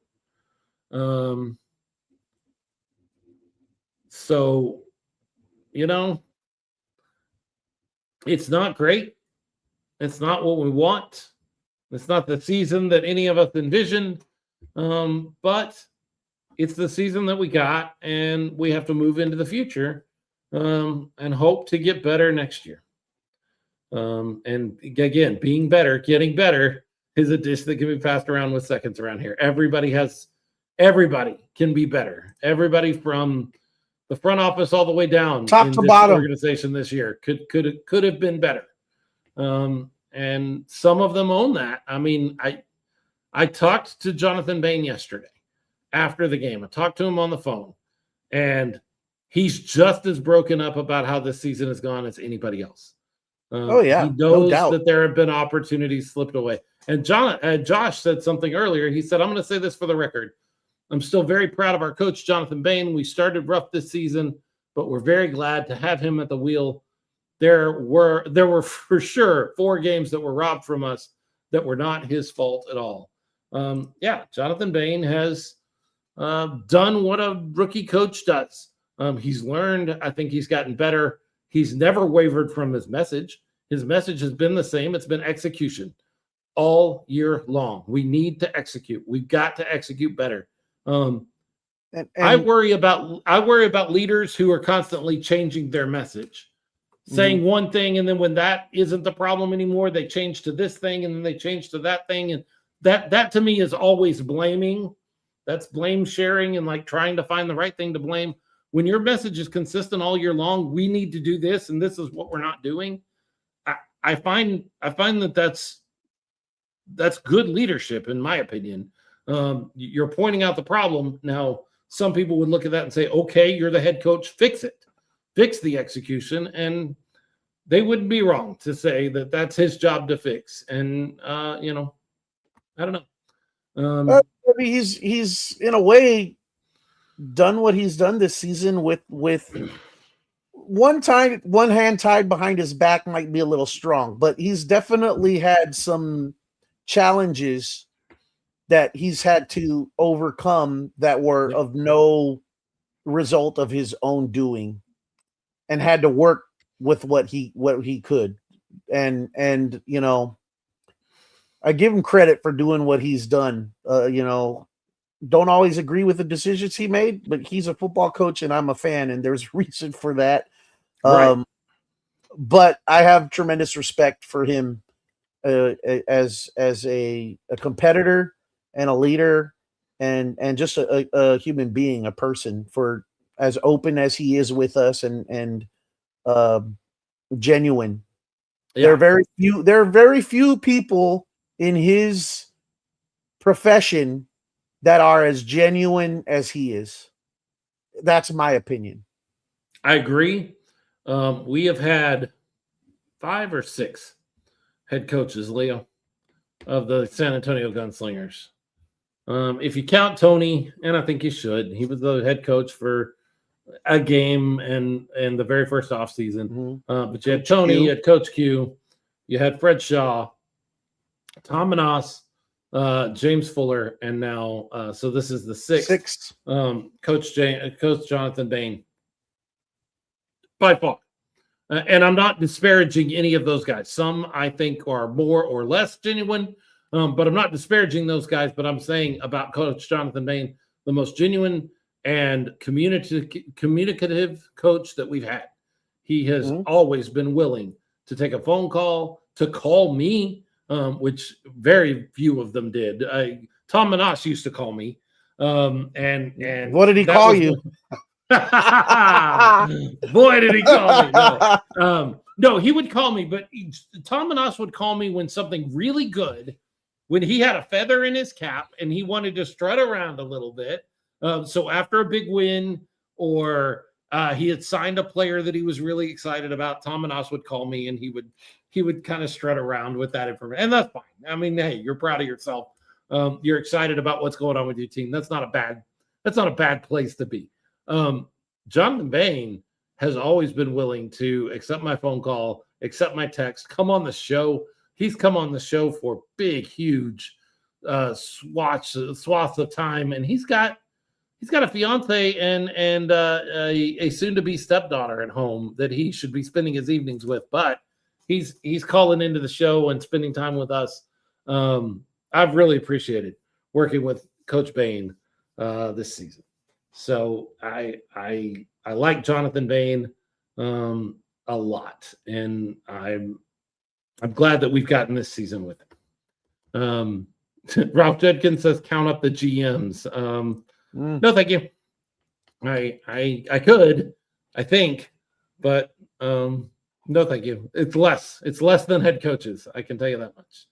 So, it's not great. It's not what we want. It's not the season that any of us envisioned, but it's the season that we got, and we have to move into the future and hope to get better next year. And again, being better, getting better is a dish that can be passed around with seconds around here. Everybody can be better. Everybody from the front office all the way down top in to this bottom organization this year could have been better. And some of them own that. I mean, I talked to Jonathan Bain yesterday after the game. I talked to him on the phone, and he's just as broken up about how this season has gone as anybody else. He knows no doubt that there have been opportunities slipped away. And Josh said something earlier. He said, I'm going to say this for the record. I'm still very proud of our coach, Jonathan Bain. We started rough this season, but we're very glad to have him at the wheel. There were for sure 4 games that were robbed from us that were not his fault at all. Jonathan Bain has done what a rookie coach does. He's learned. I think he's gotten better. He's never wavered from his message. His message has been the same. It's been execution all year long. We need to execute. We've got to execute better. I worry about leaders who are constantly changing their message, saying one thing, and then when that isn't the problem anymore, they change to this thing, and then they change to that thing, and that to me is always blaming. That's blame sharing and like trying to find the right thing to blame. When your message is consistent all year long, we need to do this, and this is what we're not doing. I find that's good leadership, in my opinion. You're pointing out the problem. Now, some people would look at that and say, okay, you're the head coach, fix it. Fix the execution. And they wouldn't be wrong to say that that's his job to fix. And, I don't know. He's in a way done what he's done this season with one hand tied behind his back might be a little strong, but he's definitely had some challenges that he's had to overcome that were of no result of his own doing, and had to work with what he could. And I give him credit for doing what he's done. Don't always agree with the decisions he made, but he's a football coach and I'm a fan, and there's reason for that. Right. But I have tremendous respect for him as a competitor and a leader and just a human being, a person, for as open as he is with us and genuine. Yeah. There are very few people in his profession that are as genuine as he is. That's my opinion. I agree. We have had 5 or 6 head coaches, Leo, of the San Antonio Gunslingers. If you count Tony, and I think you should, he was the head coach for a game and the very first offseason. But you had Tony, you had Coach Q, you had Fred Shaw, Tom Manas, James Fuller, and now so this is the 6th. Coach Jonathan Bain, by far. And I'm not disparaging any of those guys. Some I think are more or less genuine, but I'm not disparaging those guys. But I'm saying about Coach Jonathan Bain, the most genuine and communicative coach that we've had. He has always been willing to take a phone call, to call me, which very few of them did. Tom Manas used to call me. And what did he call you? Boy, did he call me. No, he would call me, but Tom Manas would call me when something really good, when he had a feather in his cap and he wanted to strut around a little bit. So after a big win, or he had signed a player that he was really excited about, Tom Manas would call me and he would kind of strut around with that information. And that's fine. I mean, hey, you're proud of yourself. You're excited about what's going on with your team. That's not a bad place to be. Jonathan Bain has always been willing to accept my phone call, accept my text, come on the show. He's come on the show for big, huge swaths of time, and he's got a fiance and a soon-to-be stepdaughter at home that he should be spending his evenings with. But he's calling into the show and spending time with us. I've really appreciated working with Coach Bain this season. So I like Jonathan Bain a lot, and I'm glad that we've gotten this season with him. Ralph Judkins says count up the GMs. No, thank you. I could, I think, but no, thank you. It's less. It's less than head coaches. I can tell you that much.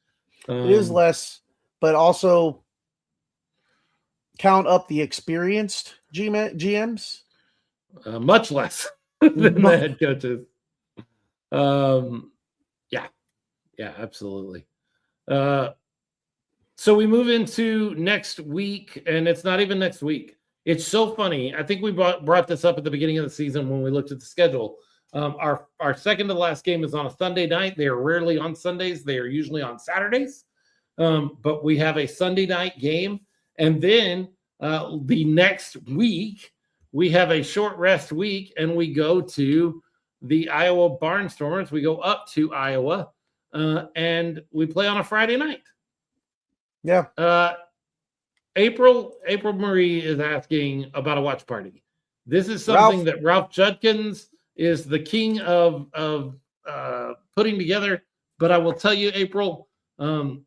It is less, but also count up the experienced GMs. Much less than the head coaches. Yeah, absolutely. So we move into next week, and it's not even next week. It's so funny. I think we brought this up at the beginning of the season when we looked at the schedule. Our second to last game is on a Sunday night. They are rarely on Sundays. They are usually on Saturdays. But we have a Sunday night game. And then the next week, we have a short rest week, and we go to the Iowa Barnstormers. We go up to Iowa, and we play on a Friday night. Yeah. April Marie is asking about a watch party. This is something that Ralph Judkins is the king of putting together. But I will tell you, April, I'm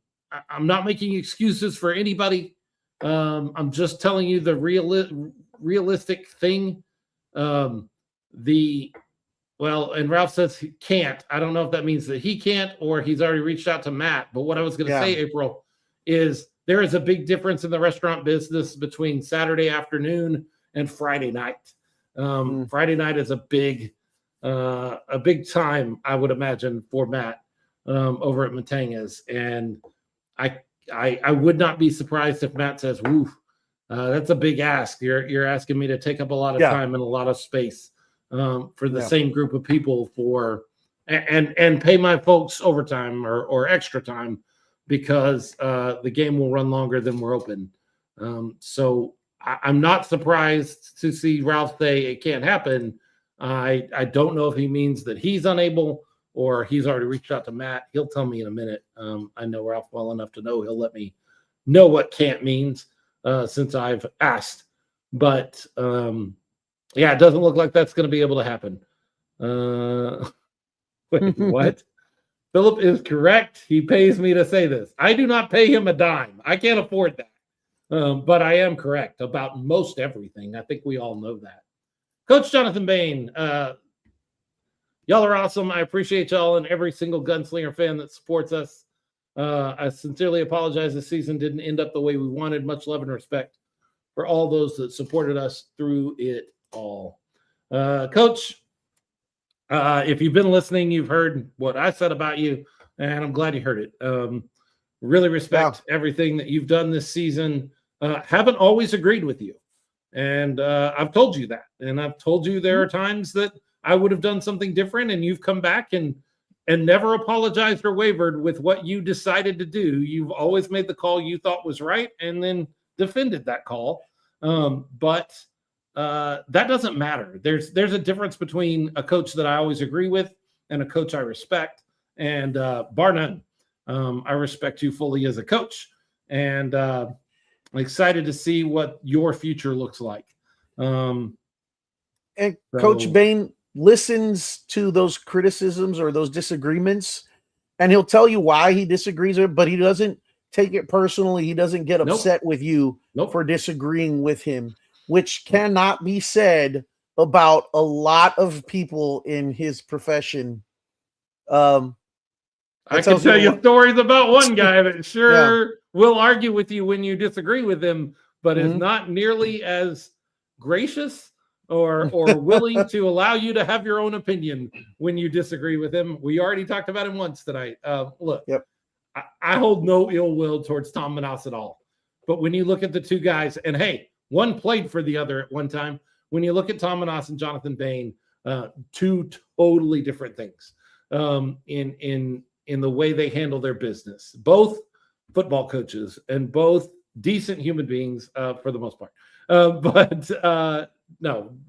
not making excuses for anybody. I'm just telling you the realistic thing. And Ralph says he can't. I don't know if that means that he can't or he's already reached out to Matt. But what I was going to say, April, is there is a big difference in the restaurant business between Saturday afternoon and Friday night. Friday night is a big time, I would imagine, for Matt over at Matanga's. And I would not be surprised if Matt says, "Woo, that's a big ask. You're asking me to take up a lot of time and a lot of space for the same group of people and pay my folks overtime or extra time because the game will run longer than we're open." So I'm not surprised to see Ralph say it can't happen. I don't know if he means that he's unable or he's already reached out to Matt. He'll tell me in a minute. I know Ralph well enough to know he'll let me know what can't means since I've asked. But it doesn't look like that's going to be able to happen. Wait, what? Philip is correct. He pays me to say this. I do not pay him a dime. I can't afford that. But I am correct about most everything. I think we all know that. Coach Jonathan Bain, y'all are awesome. I appreciate y'all and every single Gunslinger fan that supports us. I sincerely apologize this season didn't end up the way we wanted. Much love and respect for all those that supported us through it all. Coach, if you've been listening, you've heard what I said about you, and I'm glad you heard it. Really respect everything that you've done this season. Haven't always agreed with you. And I've told you that. And I've told you there are times that I would have done something different, and you've come back and never apologized or wavered with what you decided to do. You've always made the call you thought was right and then defended that call. But that doesn't matter. There's a difference between a coach that I always agree with and a coach I respect. And bar none, I respect you fully as a coach. And I'm excited to see what your future looks like. And Coach Bain listens to those criticisms or those disagreements, and he'll tell you why he disagrees with it, but he doesn't take it personally. He doesn't get upset with you for disagreeing with him, which cannot be said about a lot of people in his profession. I can tell you stories about one guy that will argue with you when you disagree with him, but is not nearly as gracious or willing to allow you to have your own opinion when you disagree with him. We already talked about him once tonight. Look, I hold no ill will towards Tom Manasse at all. But when you look at the two guys, and hey, one played for the other at one time. When you look at Tom Manasse and Jonathan Bain, two totally different things in the way they handle their business. Both football coaches and both decent human beings for the most part.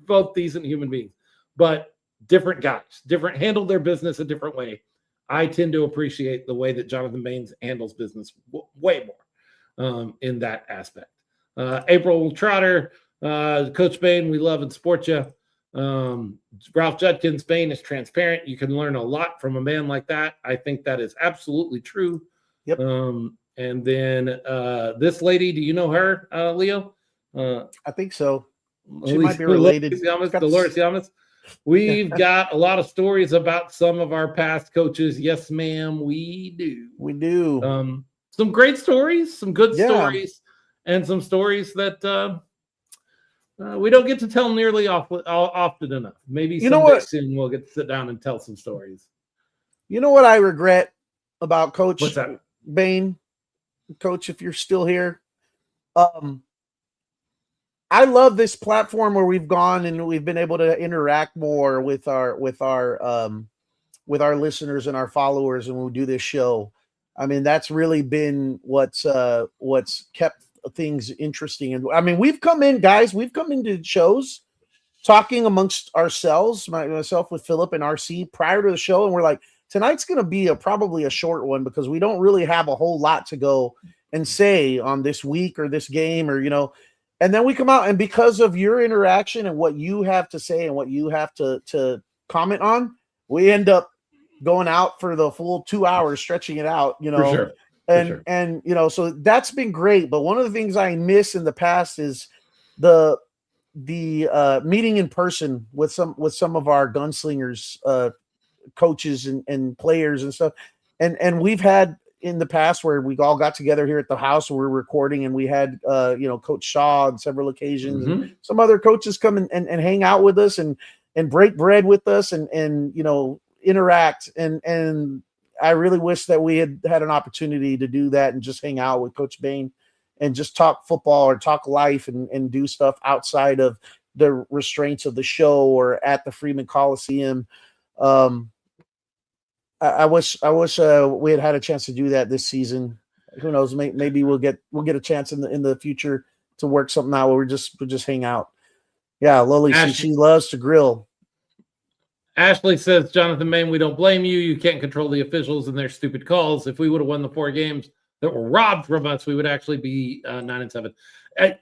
Both decent human beings, but different guys, handle their business a different way. I tend to appreciate the way that Jonathan Bain handles business way more in that aspect. April Trotter, Coach Bain, we love and support you. Ralph Judkins, Bain is transparent. You can learn a lot from a man like that. I think that is absolutely true. Yep. And then this lady, do you know her, Leo? I think so. She might be related. Dolores Yamas. We've got a lot of stories about some of our past coaches. Yes, ma'am, we do. We do. Some great stories, some good stories, and some stories that we don't get to tell nearly often enough. Maybe someday soon we'll get to sit down and tell some stories. You know what I regret about Coach What's that? Bain? Coach, if you're still here. I love this platform where we've gone and we've been able to interact more with our listeners and our followers, and we'll do this show. I mean, that's really been what's kept things interesting. And I mean, we've come into shows talking amongst ourselves, myself with Philip and RC prior to the show, and we're like, tonight's going to be probably a short one because we don't really have a whole lot to go and say on this week or this game, or and then we come out, and because of your interaction and what you have to say and what you have to comment on, we end up going out for the full 2 hours, stretching it out, For sure. And so that's been great. But one of the things I miss in the past is the meeting in person with some of our Gunslingers coaches and players and stuff. And we've had in the past where we all got together here at the house where we're recording, and we had Coach Shaw on several occasions, and some other coaches come and hang out with us and break bread with us and interact. And I really wish that we had an opportunity to do that and just hang out with Coach Bain and just talk football or talk life and do stuff outside of the restraints of the show or at the Freeman Coliseum. I wish we had a chance to do that this season. Who knows? Maybe we'll get a chance in the future to work something out where we'll just hang out. Yeah, Lily, she loves to grill. Ashley says, Jonathan Bain, we don't blame you. You can't control the officials and their stupid calls. If we would have won the 4 games that were robbed from us, we would actually be 9-7.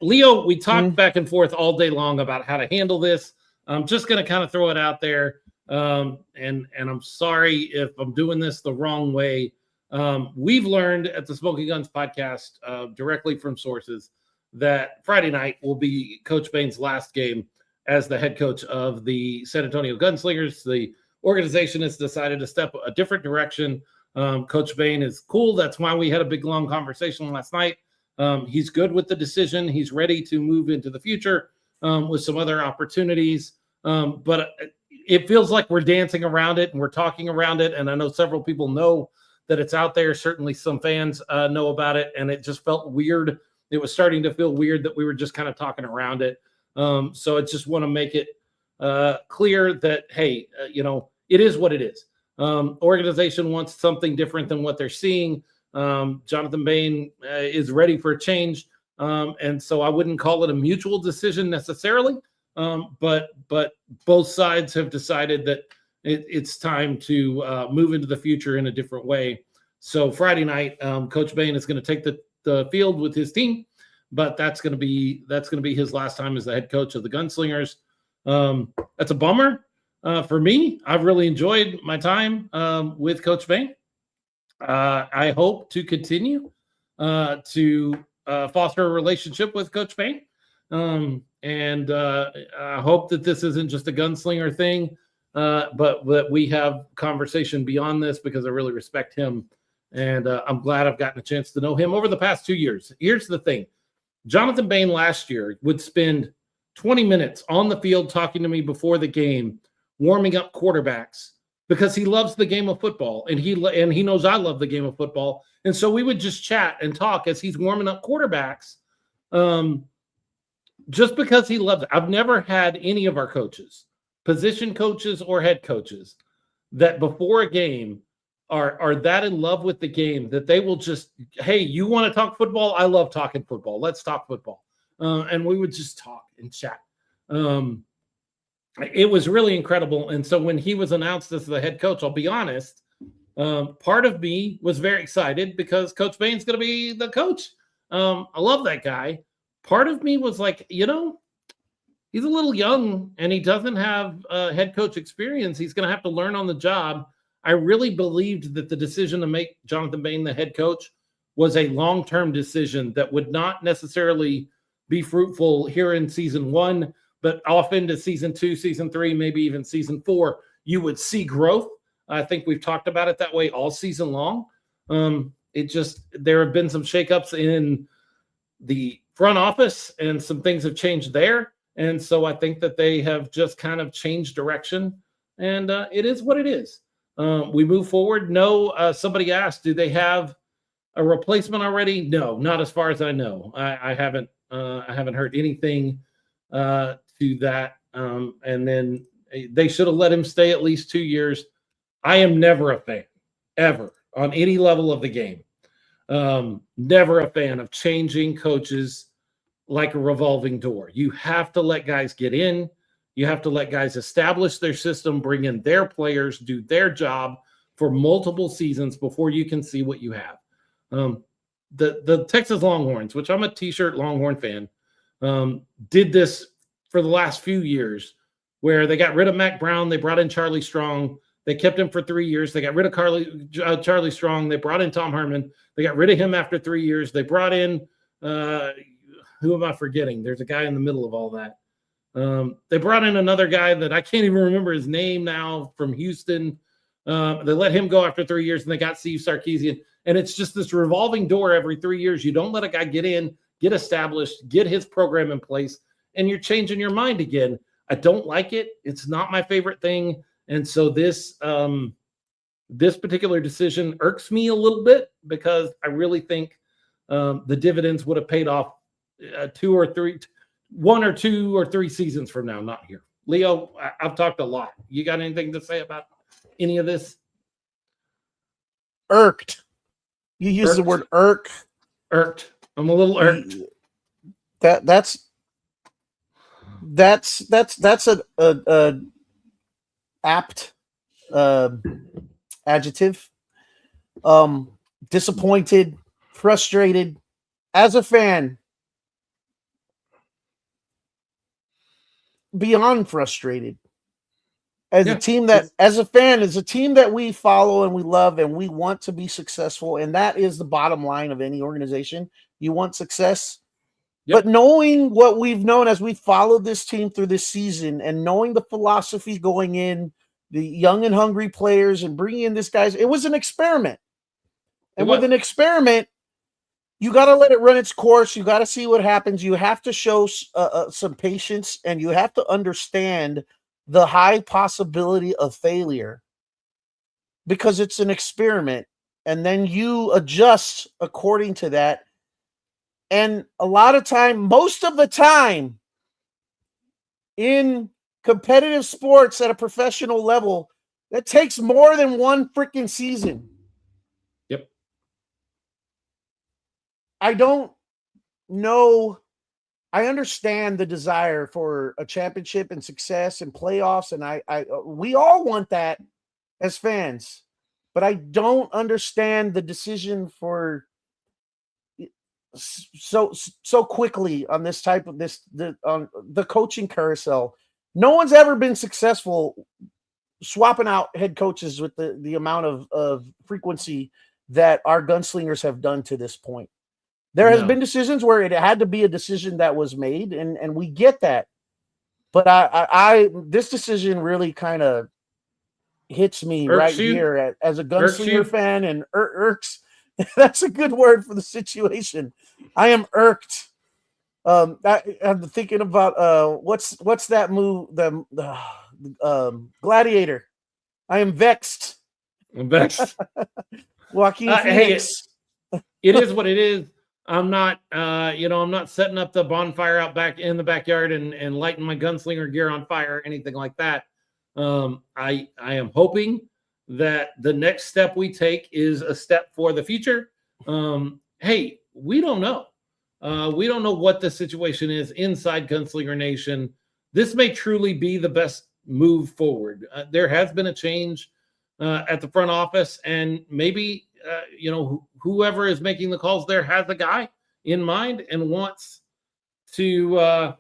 Leo, we talked back and forth all day long about how to handle this. I'm just going to kind of throw it out there. And I'm sorry if I'm doing this the wrong way. We've learned at the Smoking Guns podcast directly from sources that Friday night will be Coach Bain's last game as the head coach of the San Antonio Gunslingers. The organization has decided to step a different direction. Coach Bain is cool. That's why we had a big, long conversation last night. He's good with the decision. He's ready to move into the future with some other opportunities. But it feels like we're dancing around it and we're talking around it. And I know several people know that it's out there. Certainly some fans know about it. And it just felt weird. It was starting to feel weird that we were just kind of talking around it. So I just want to make it clear that, hey, it is what it is. Organization wants something different than what they're seeing. Jonathan Bain is ready for a change. And so I wouldn't call it a mutual decision necessarily. But both sides have decided that it's time to move into the future in a different way. So Friday night, Coach Bain is going to take the field with his team, but that's going to be his last time as the head coach of the Gunslingers. That's a bummer for me. I've really enjoyed my time with Coach Bain. I hope to continue to foster a relationship with Coach Bain. And I hope that this isn't just a gunslinger thing, but that we have conversation beyond this, because I really respect him. And I'm glad I've gotten a chance to know him over the past 2 years. Here's the thing. Jonathan Bain last year would spend 20 minutes on the field talking to me before the game, warming up quarterbacks, because he loves the game of football, and he knows I love the game of football. And so we would just chat and talk as he's warming up quarterbacks. Just because he loves it. I've never had any of our coaches, position coaches or head coaches, that before a game are that in love with the game that they will just, hey, you want to talk football? I love talking football. Let's talk football. And we would just talk and chat. It was really incredible. And so when he was announced as the head coach, I'll be honest, part of me was very excited because Coach Bain's going to be the coach. I love that guy. Part of me was like, he's a little young and he doesn't have head coach experience. He's going to have to learn on the job. I really believed that the decision to make Jonathan Bain the head coach was a long-term decision that would not necessarily be fruitful here in season 1, but off into season 2, season 3, maybe even season 4, you would see growth. I think we've talked about it that way all season long. There have been some shakeups in the front office and some things have changed there. And so I think that they have just kind of changed direction, and it is what it is. We move forward. No, somebody asked, do they have a replacement already? No, not as far as I know. I haven't heard anything to that. And then they should have let him stay at least 2 years. I am never a fan, ever, on any level of the game. Never a fan of changing coaches like a revolving door. You have to let guys get in. You have to let guys establish their system, bring in their players, do their job for multiple seasons before you can see what you have. The Texas Longhorns, which I'm a T-shirt Longhorn fan, did this for the last few years, where they got rid of Mac Brown, they brought in Charlie Strong, they kept him for 3 years, they got rid of Charlie Strong, they brought in Tom Herman, they got rid of him after 3 years, they brought in who am I forgetting? There's a guy in the middle of all that. They brought in another guy that I can't even remember his name now from Houston. They let him go after 3 years, and they got Steve Sarkisian. And it's just this revolving door every 3 years. You don't let a guy get in, get established, get his program in place, and you're changing your mind again. I don't like it. It's not my favorite thing. And so this particular decision irks me a little bit, because I really think the dividends would have paid off 1 or 2 or 3 seasons from now, not here. Leo, I've talked a lot. You got anything to say about any of this? Irked. You use the word irk. Irked. I'm a little irked. That's a apt adjective. Disappointed, frustrated. As a fan, beyond frustrated. As a team that, as a fan, as a team that we follow and we love and we want to be successful, and that is the bottom line of any organization. You want success. But knowing what we've known as we followed this team through this season, and knowing the philosophy going in, the young and hungry players, and bringing in this guys, it was an experiment. And with an experiment, you got to let it run its course. You got to see what happens. You have to show some patience, and you have to understand the high possibility of failure, because it's an experiment, and then you adjust according to that. And a lot of time, most of the time, in competitive sports at a professional level, that takes more than one freaking season. Yep. I don't know. I understand the desire for a championship and success and playoffs, and we all want that as fans, but I don't understand the decision for so quickly on this type of on the coaching carousel. No one's ever been successful swapping out head coaches with the amount of frequency that our Gunslingers have done to this point. There has been decisions where it had to be a decision that was made, and we get that. But I this decision really kind of hits me right here as a Gunslinger fan, and irks. That's a good word for the situation. I am irked. I'm thinking about what's that move? The Gladiator. I am vexed. I'm vexed. Joaquin Phoenix. It is what it is. I'm not, I'm not setting up the bonfire out back in the backyard and lighting my gunslinger gear on fire or anything like that. I am hoping that the next step we take is a step for the future. Hey, we don't know. We don't know what the situation is inside Gunslinger Nation. This may truly be the best move forward. There has been a change at the front office, and maybe whoever is making the calls there has a guy in mind and wants to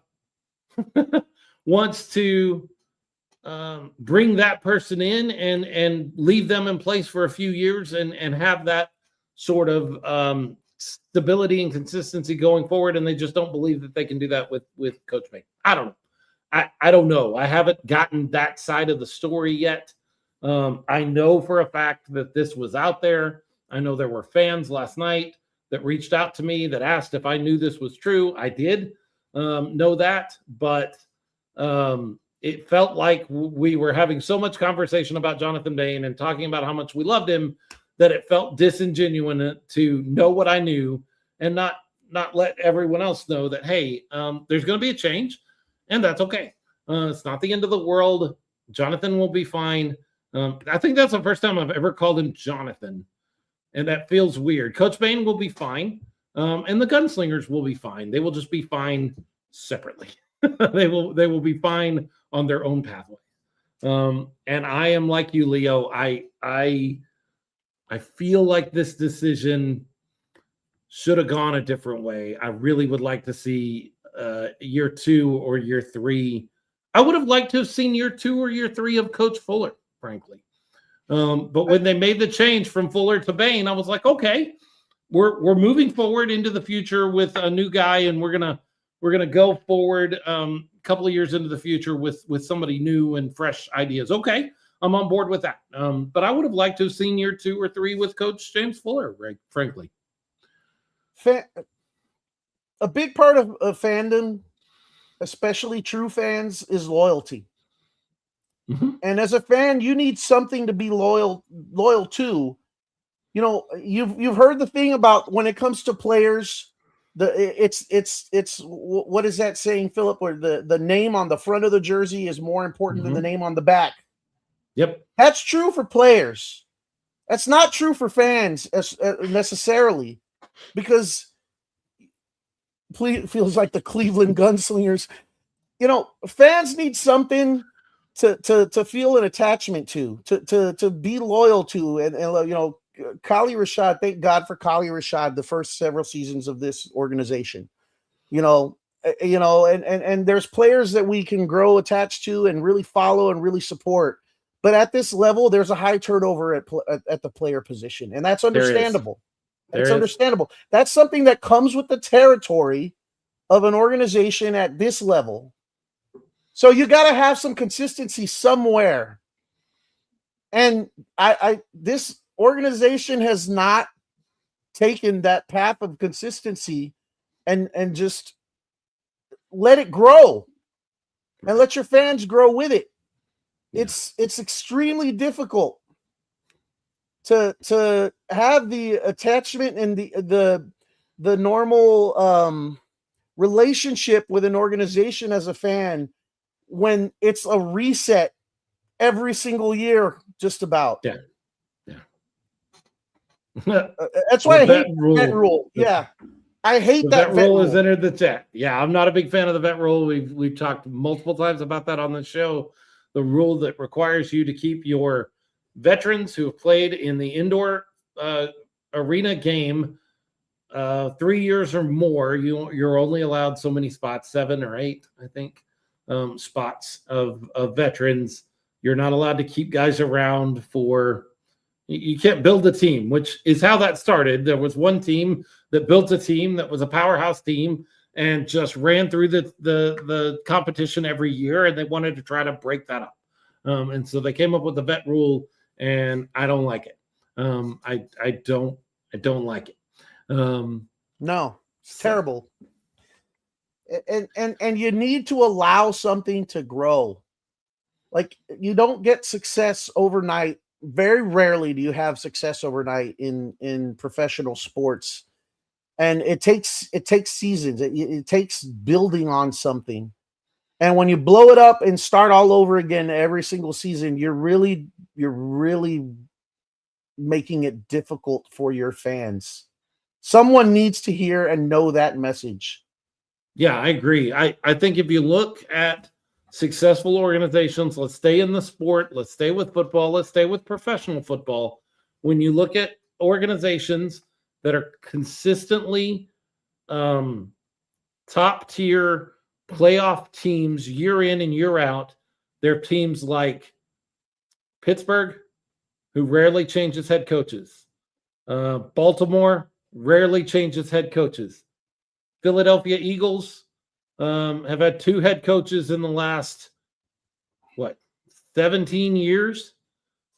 bring that person in and leave them in place for a few years and have that sort of stability and consistency going forward. And they just don't believe that they can do that with Coach May. I don't know. I don't know. I haven't gotten that side of the story yet. I know for a fact that this was out there. I know there were fans last night that reached out to me that asked if I knew this was true. I did know that, but it felt like we were having so much conversation about Jonathan Bain and talking about how much we loved him that it felt disingenuous to know what I knew and not let everyone else know that, hey, there's going to be a change, and that's okay. It's not the end of the world. Jonathan will be fine. I think that's the first time I've ever called him Jonathan, and that feels weird. Coach Bain will be fine, and the Gunslingers will be fine. They will just be fine separately. They will be fine on their own pathway. And I am like you, Leo. I feel like this decision should have gone a different way. I really would like to see year 2 or year 3. I would have liked to have seen year 2 or year 3 of Coach Fuller, frankly. But when they made the change from Fuller to Bain, I was like, okay, we're moving forward into the future with a new guy, and we're gonna go forward a couple of years into the future with somebody new and fresh ideas. Okay, I'm on board with that. But I would have liked to have seen year 2 or 3 with Coach James Fuller, right? Frankly. A big part of fandom, especially true fans, is loyalty. Mm-hmm. And as a fan, you need something to be loyal to. You know, you've heard the thing about when it comes to players, it's what is that saying, Philip? Where the name on the front of the jersey is more important than the name on the back. Yep, that's true for players. That's not true for fans necessarily, because feels like the Cleveland Gunslingers. You know, fans need something to feel an attachment to be loyal to, and you know, Kali Rashad. Thank God for Kali Rashad. The first several seasons of this organization, you know, and there's players that we can grow attached to and really follow and really support. But at this level, there's a high turnover at the player position, and that's understandable. That's understandable. That's something that comes with the territory of an organization at this level. So you got to have some consistency somewhere. And this organization has not taken that path of consistency and just let it grow and let your fans grow with it. Yeah. It's extremely difficult to have the attachment and the normal relationship with an organization as a fan when it's a reset every single year, just about. Yeah. That's why I hate that rule. Yeah. I hate that vet rule has entered the chat. Yeah, I'm not a big fan of the vet rule. We've talked multiple times about that on the show. The rule that requires you to keep your veterans who have played in the indoor arena game 3 years or more. You're only allowed so many spots, 7 or 8, I think, spots of veterans. You're not allowed to keep guys around for. You can't build a team, which is how that started. There was one team that built a team that was a powerhouse team and just ran through the competition every year, and they wanted to try to break that up. And so they came up with the vet rule, and I don't like it. I don't like it. No, it's terrible. And you need to allow something to grow. Like, you don't get success overnight. Very rarely do you have success overnight in professional sports, and it takes seasons. It takes building on something, and when you blow it up and start all over again every single season, you're really making it difficult for your fans. Someone needs to hear and know that message. Yeah, I agree. I think if you look at successful organizations, let's stay in the sport, let's stay with football, let's stay with professional football. When you look at organizations that are consistently top tier playoff teams year in and year out, they're teams like Pittsburgh, who rarely changes head coaches. Baltimore rarely changes head coaches. Philadelphia Eagles, have had 2 head coaches in the last 17 years.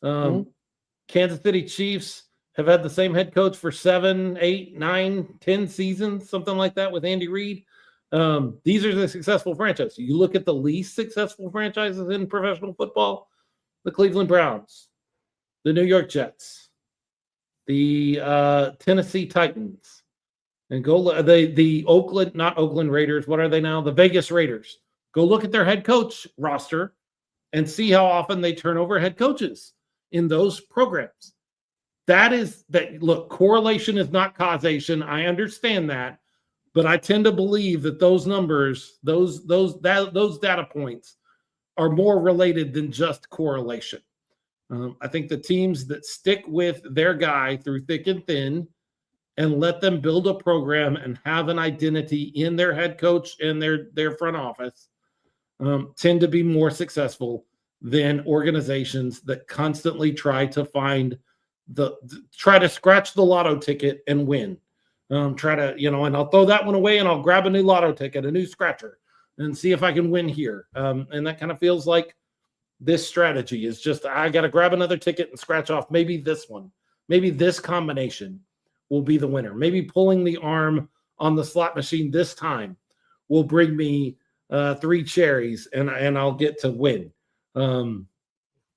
Kansas City Chiefs have had the same head coach for 7, 8, 9, 10 seasons, something like that with Andy Reid. These are the successful franchises. You look at the least successful franchises in professional football, the Cleveland Browns, the New York Jets, the Tennessee Titans, and go the Oakland, not Oakland Raiders. What are they now? The Vegas Raiders. Go look at their head coach roster and see how often they turn over head coaches in those programs. Look, correlation is not causation. I understand that, but I tend to believe that those numbers, those data points are more related than just correlation. I think the teams that stick with their guy through thick and thin and let them build a program and have an identity in their head coach and their front office tend to be more successful than organizations that constantly try to scratch the lotto ticket and win. And I'll throw that one away and I'll grab a new lotto ticket, a new scratcher, and see if I can win here. And that kind of feels like this strategy is just, I got to grab another ticket and scratch off maybe this one. Maybe this combination will be the winner. Maybe pulling the arm on the slot machine this time will bring me 3 cherries and I'll get to win.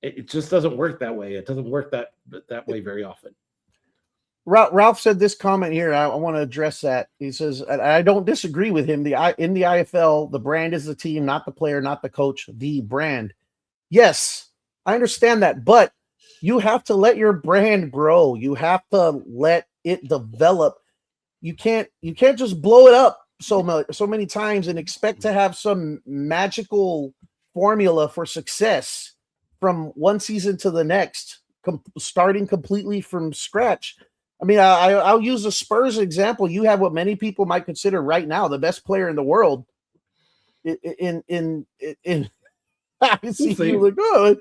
It just doesn't work that way. It doesn't work that way very often. Ralph said this comment here. I want to address that. He says, I don't disagree with him. In the IFL, the brand is the team, not the player, not the coach, the brand. Yes, I understand that, but you have to let your brand grow. You have to let it develop. You can't just blow it up so many times and expect to have some magical formula for success from one season to the next, starting completely from scratch. I mean, I'll use the Spurs example. You have what many people might consider right now the best player in the world. I see you like, oh,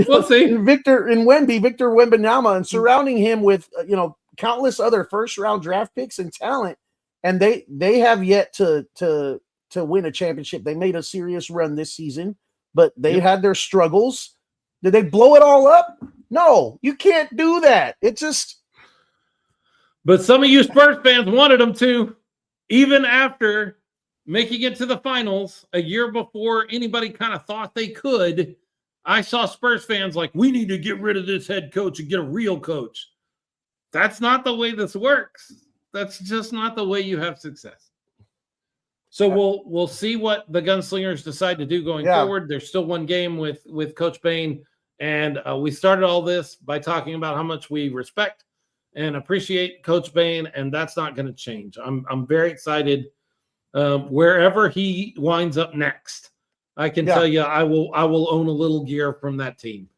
We'll see. Victor Wembanyama, and surrounding him with countless other first-round draft picks and talent, and they have yet to win a championship. They made a serious run this season, but they had their struggles. Did they blow it all up? No, you can't do that. It just. But some of you Spurs fans wanted them to, even after making it to the finals a year before anybody kind of thought they could. I saw Spurs fans like, we need to get rid of this head coach and get a real coach. That's not the way this works. That's just not the way you have success. So we'll see what the Gunslingers decide to do going forward. There's still one game with Coach Bain, and we started all this by talking about how much we respect and appreciate Coach Bain, and that's not going to change. I'm very excited. Wherever he winds up next, I can tell you I will own a little gear from that team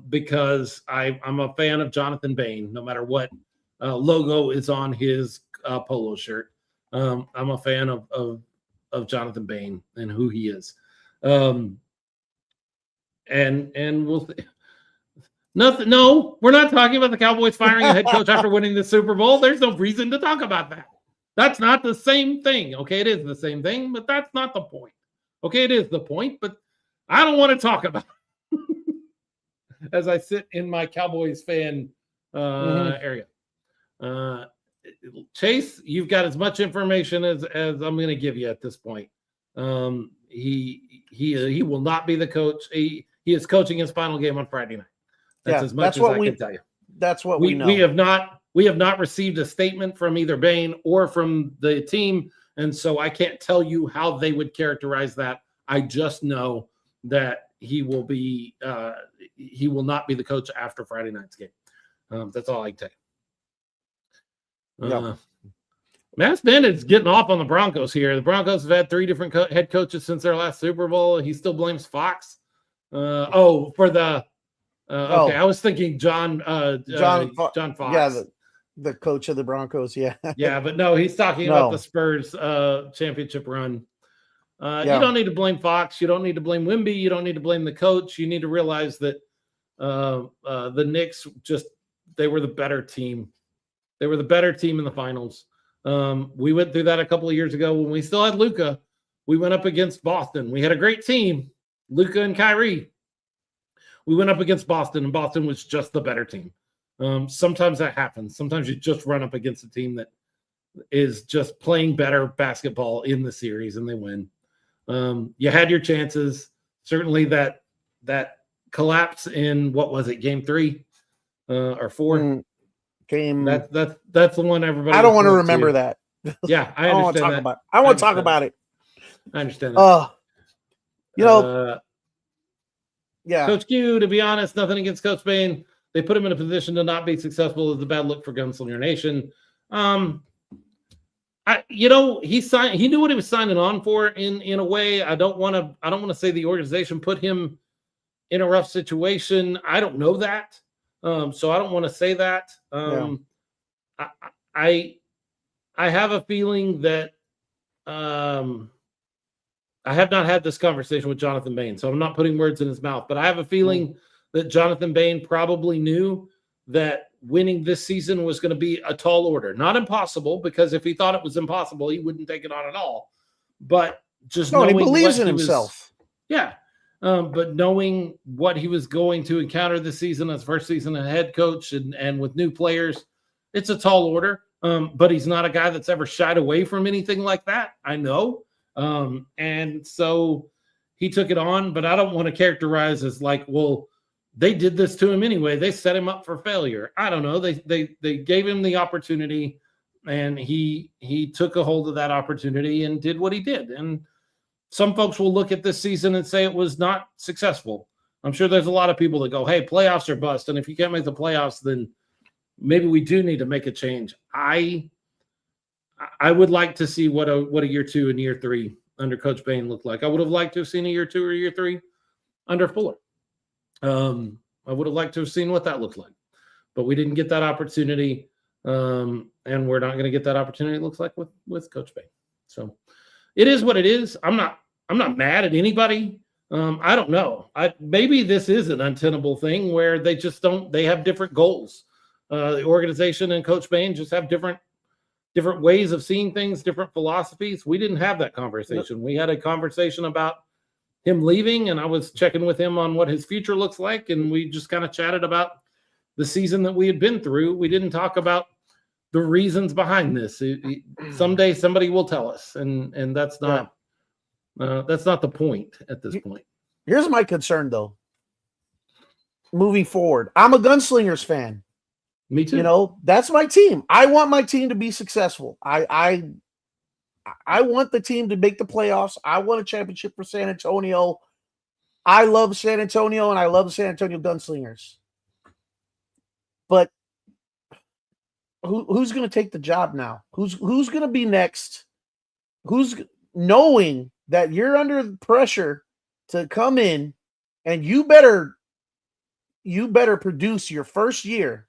because I'm a fan of Jonathan Bain, no matter what logo is on his polo shirt. I'm a fan of Jonathan Bain and who he is. And we'll nothing. No, we're not talking about the Cowboys firing a head coach after winning the Super Bowl. There's no reason to talk about that. That's not the same thing. Okay, it is the same thing, but that's not the point. Okay, it is the point, but I don't want to talk about it as I sit in my Cowboys fan area. Chase, you've got as much information as I'm going to give you at this point. He will not be the coach. He is coaching his final game on Friday night. That's as much as I can tell you. That's what we know. We have not received a statement from either Bain or from the team, and so I can't tell you how they would characterize that. I just know that he will not be the coach after Friday night's game. That's all I can tell you. Matt Bennett's getting off on the Broncos here. The Broncos have had 3 different head coaches since their last Super Bowl. He still blames Fox. For the okay, I was thinking John Fox. Yeah, the coach of the Broncos. Yeah, but no, he's talking about the Spurs championship run. You don't need to blame Fox. You don't need to blame Wemby. You don't need to blame the coach. You need to realize that the Knicks they were the better team. They were the better team in the finals. We went through that a couple of years ago when we still had Luka. We went up against Boston. We had a great team, Luka and Kyrie. We went up against Boston, and Boston was just the better team. Sometimes that happens. Sometimes you just run up against a team that is just playing better basketball in the series, and they win. You had your chances. Certainly that collapse in, what was it, game 3 or 4? Game. That's the one everybody. I don't want to remember that. Yeah, I understand that. I want to talk about it. I understand that. Yeah. Coach Q, to be honest, nothing against Coach Bain. They put him in a position to not be successful is a bad look for Gunslinger Nation. He signed. He knew what he was signing on for. In a way, I don't want to say the organization put him in a rough situation. I don't know that, so I don't want to say that. I have a feeling that I have not had this conversation with Jonathan Bain, so I'm not putting words in his mouth. But I have a feeling that Jonathan Bain probably knew that winning this season was going to be a tall order. Not impossible, because if he thought it was impossible, he wouldn't take it on at all. But just knowing he believes in himself. But knowing what he was going to encounter this season as first season as head coach and with new players, it's a tall order. But he's not a guy that's ever shied away from anything like that. I know. And so he took it on, but I don't want to characterize as like, well, they did this to him anyway. They set him up for failure. I don't know. They gave him the opportunity, and he took a hold of that opportunity and did what he did. And some folks will look at this season and say it was not successful. I'm sure there's a lot of people that go, hey, playoffs are bust. And if you can't make the playoffs, then maybe we do need to make a change. I would like to see what a year 2 and year 3 under Coach Bain looked like. I would have liked to have seen a year 2 or year 3 under Fuller. I would have liked to have seen what that looked like, but we didn't get that opportunity, and we're not going to get that opportunity. It looks like with Coach Bain. So it is what it is. I'm not mad at anybody. I don't know. Maybe this is an untenable thing where they just don't. They have different goals. The organization and Coach Bain just have different ways of seeing things, different philosophies. We didn't have that conversation. We had a conversation about him leaving, and I was checking with him on what his future looks like, and we just kind of chatted about the season that we had been through. We didn't talk about the reasons behind this. Someday somebody will tell us, and that's not the point at this point. Here's my concern, though. Moving forward, I'm a Gunslingers fan. Me too. That's my team. I want my team to be successful. I want the team to make the playoffs. I want a championship for San Antonio. I love San Antonio, and I love the San Antonio Gunslingers. But who's going to take the job now? Who's going to be next? Who's knowing that you're under pressure to come in, and you better produce your first year.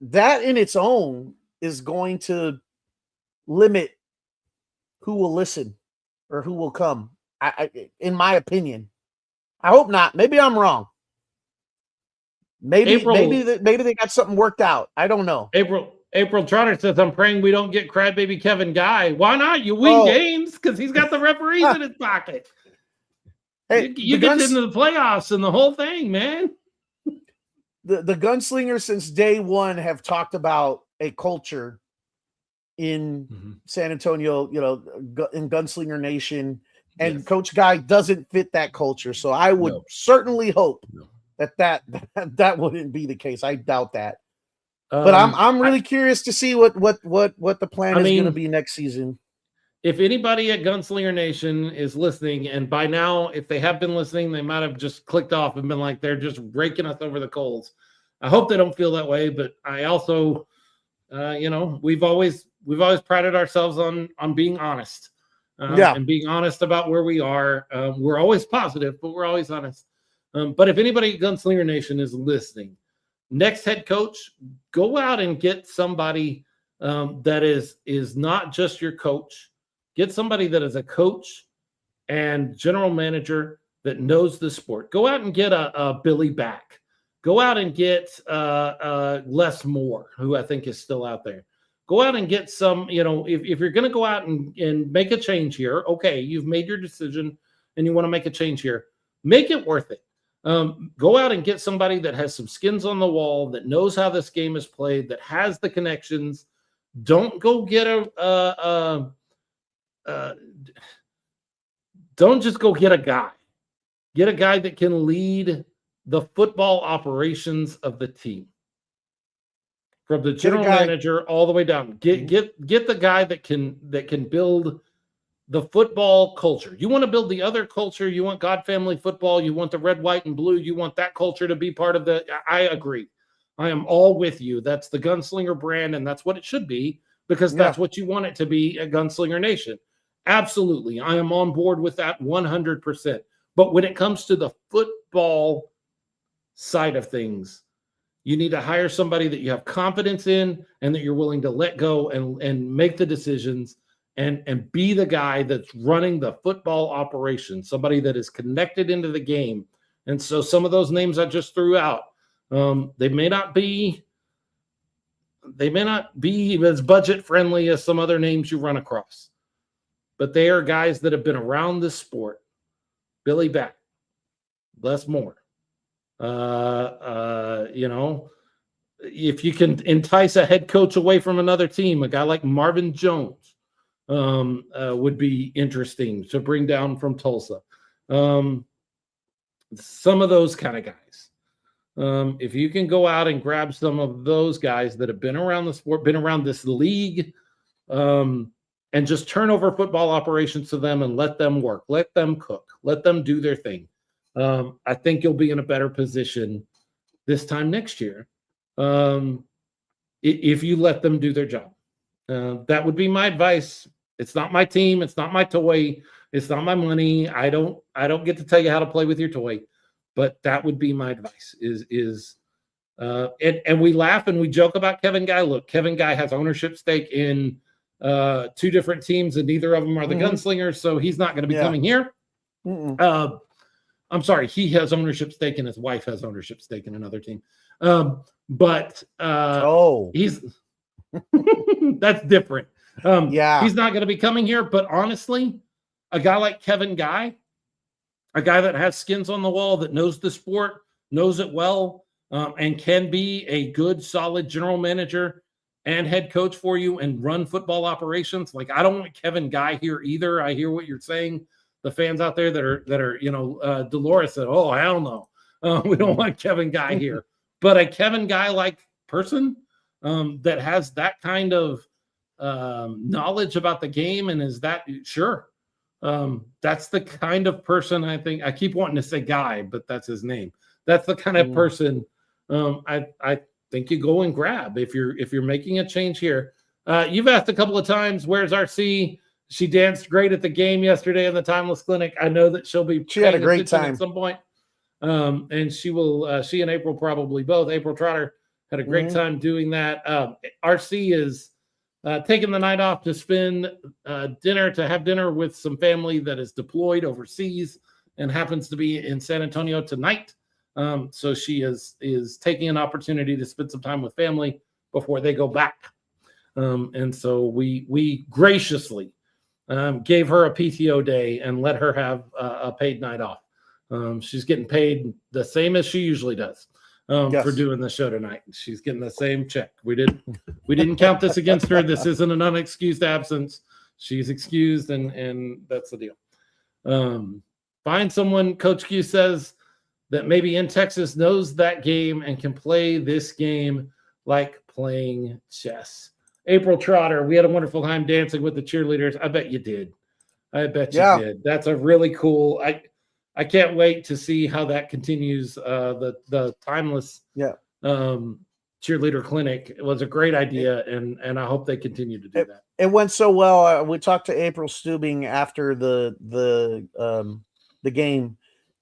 That in its own is going to limit who will listen or who will come. In my opinion, I hope not. Maybe I'm wrong. Maybe they got something worked out. I don't know. April Trotter says, I'm praying we don't get crybaby Kevin Guy. Why not? You win games because he's got the referees in his pocket. Hey, you get into the playoffs and the whole thing, man. The Gunslingers since day one have talked about a culture in San Antonio, in Gunslinger Nation, and Coach Guy doesn't fit that culture. So I would certainly hope that wouldn't be the case. I doubt that. But I'm really curious to see what the plan is going to be next season. If anybody at Gunslinger Nation is listening, and by now, if they have been listening, they might have just clicked off and been like, they're just raking us over the coals. I hope they don't feel that way, but I also, we've always prided ourselves on being honest, and being honest about where we are. We're always positive, but we're always honest. But if anybody at Gunslinger Nation is listening, next head coach, go out and get somebody that is not just your coach. Get somebody that is a coach and general manager that knows the sport. Go out and get a Billy Back. Go out and get Les Moore, who I think is still out there. Go out and get some, if you're going to go out and make a change here, okay, you've made your decision and you want to make a change here, make it worth it. Go out and get somebody that has some skins on the wall, that knows how this game is played, that has the connections. Don't go get don't just go get a guy. Get a guy that can lead the football operations of the team. From the general manager all the way down. Get the guy that can build the football culture. You want to build the other culture. You want God family football. You want the red, white, and blue. You want that culture to be part of the. I agree. I am all with you. That's the Gunslinger brand, and that's what it should be, because that's what you want it to be at Gunslinger Nation. Absolutely. I am on board with that 100%. But when it comes to the football side of things, you need to hire somebody that you have confidence in and that you're willing to let go and make the decisions and be the guy that's running the football operation, somebody that is connected into the game. And so some of those names I just threw out, they may not be as budget friendly as some other names you run across, but they are guys that have been around this sport. Billy Batt, Les Moore. If you can entice a head coach away from another team, a guy like Marvin Jones would be interesting to bring down from Tulsa. Some of those kind of guys. If you can go out and grab some of those guys that have been around the sport, been around this league, and just turn over football operations to them and let them work, let them cook, let them do their thing. I think you'll be in a better position this time next year if you let them do their job. That would be my advice. It's not my team. It's not my toy. It's not my money. I don't get to tell you how to play with your toy, but that would be my advice and we laugh and we joke about Kevin Guy. Look, Kevin Guy has ownership stake in two different teams, and neither of them are the Gunslingers, so he's not going to be coming here. I'm sorry, he has ownership stake and his wife has ownership stake in another team. He's that's different. He's not going to be coming here, but honestly, a guy like Kevin Guy, a guy that has skins on the wall, that knows the sport, knows it well, and can be a good, solid general manager and head coach for you and run football operations. Like, I don't want Kevin Guy here either. I hear what you're saying. The fans out there that are Dolores said, oh, hell no. We don't want Kevin Guy here. But a Kevin Guy-like person that has that kind of knowledge about the game and is that, sure. That's the kind of person I think, I keep wanting to say Guy, but that's his name. That's the kind of person I think you go and grab if you're making a change here. You've asked a couple of times, where's RC? She danced great at the game yesterday in the Timeless Clinic. I know that she had a great time at some point. And she and April probably both. April Trotter had a great time doing that. RC is taking the night off to spend have dinner with some family that is deployed overseas and happens to be in San Antonio tonight. So she is taking an opportunity to spend some time with family before they go back. And so we graciously gave her a PTO day and let her have a paid night off. She's getting paid the same as she usually does for doing the show tonight. She's getting the same check. We didn't count this against her. This isn't an unexcused absence. She's excused, and that's the deal. Find someone, Coach Q says, that maybe in Texas knows that game and can play this game like playing chess. April Trotter, we had a wonderful time dancing with the cheerleaders. I bet you did. I bet you did. That's a really cool. I can't wait to see how that continues. The Timeless cheerleader clinic. It was a great idea, and I hope they continue to do that. It went so well. We talked to April Stubing after the game,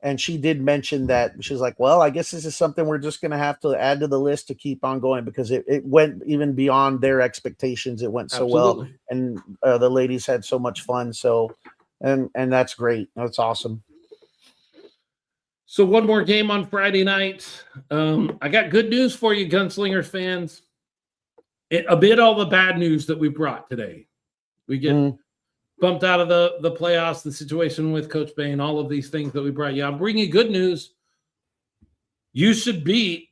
and she did mention that she's like, well, I guess this is something we're just going to have to add to the list to keep on going, because it went even beyond their expectations. It went so well, and the ladies had so much fun. So, and that's great. That's awesome. So one more game on Friday night. I got good news for you, Gunslingers fans. amid all the bad news that we brought today, we get bumped out of the playoffs, the situation with Coach Bain, all of these things that we brought you. I'm bringing you good news. You should beat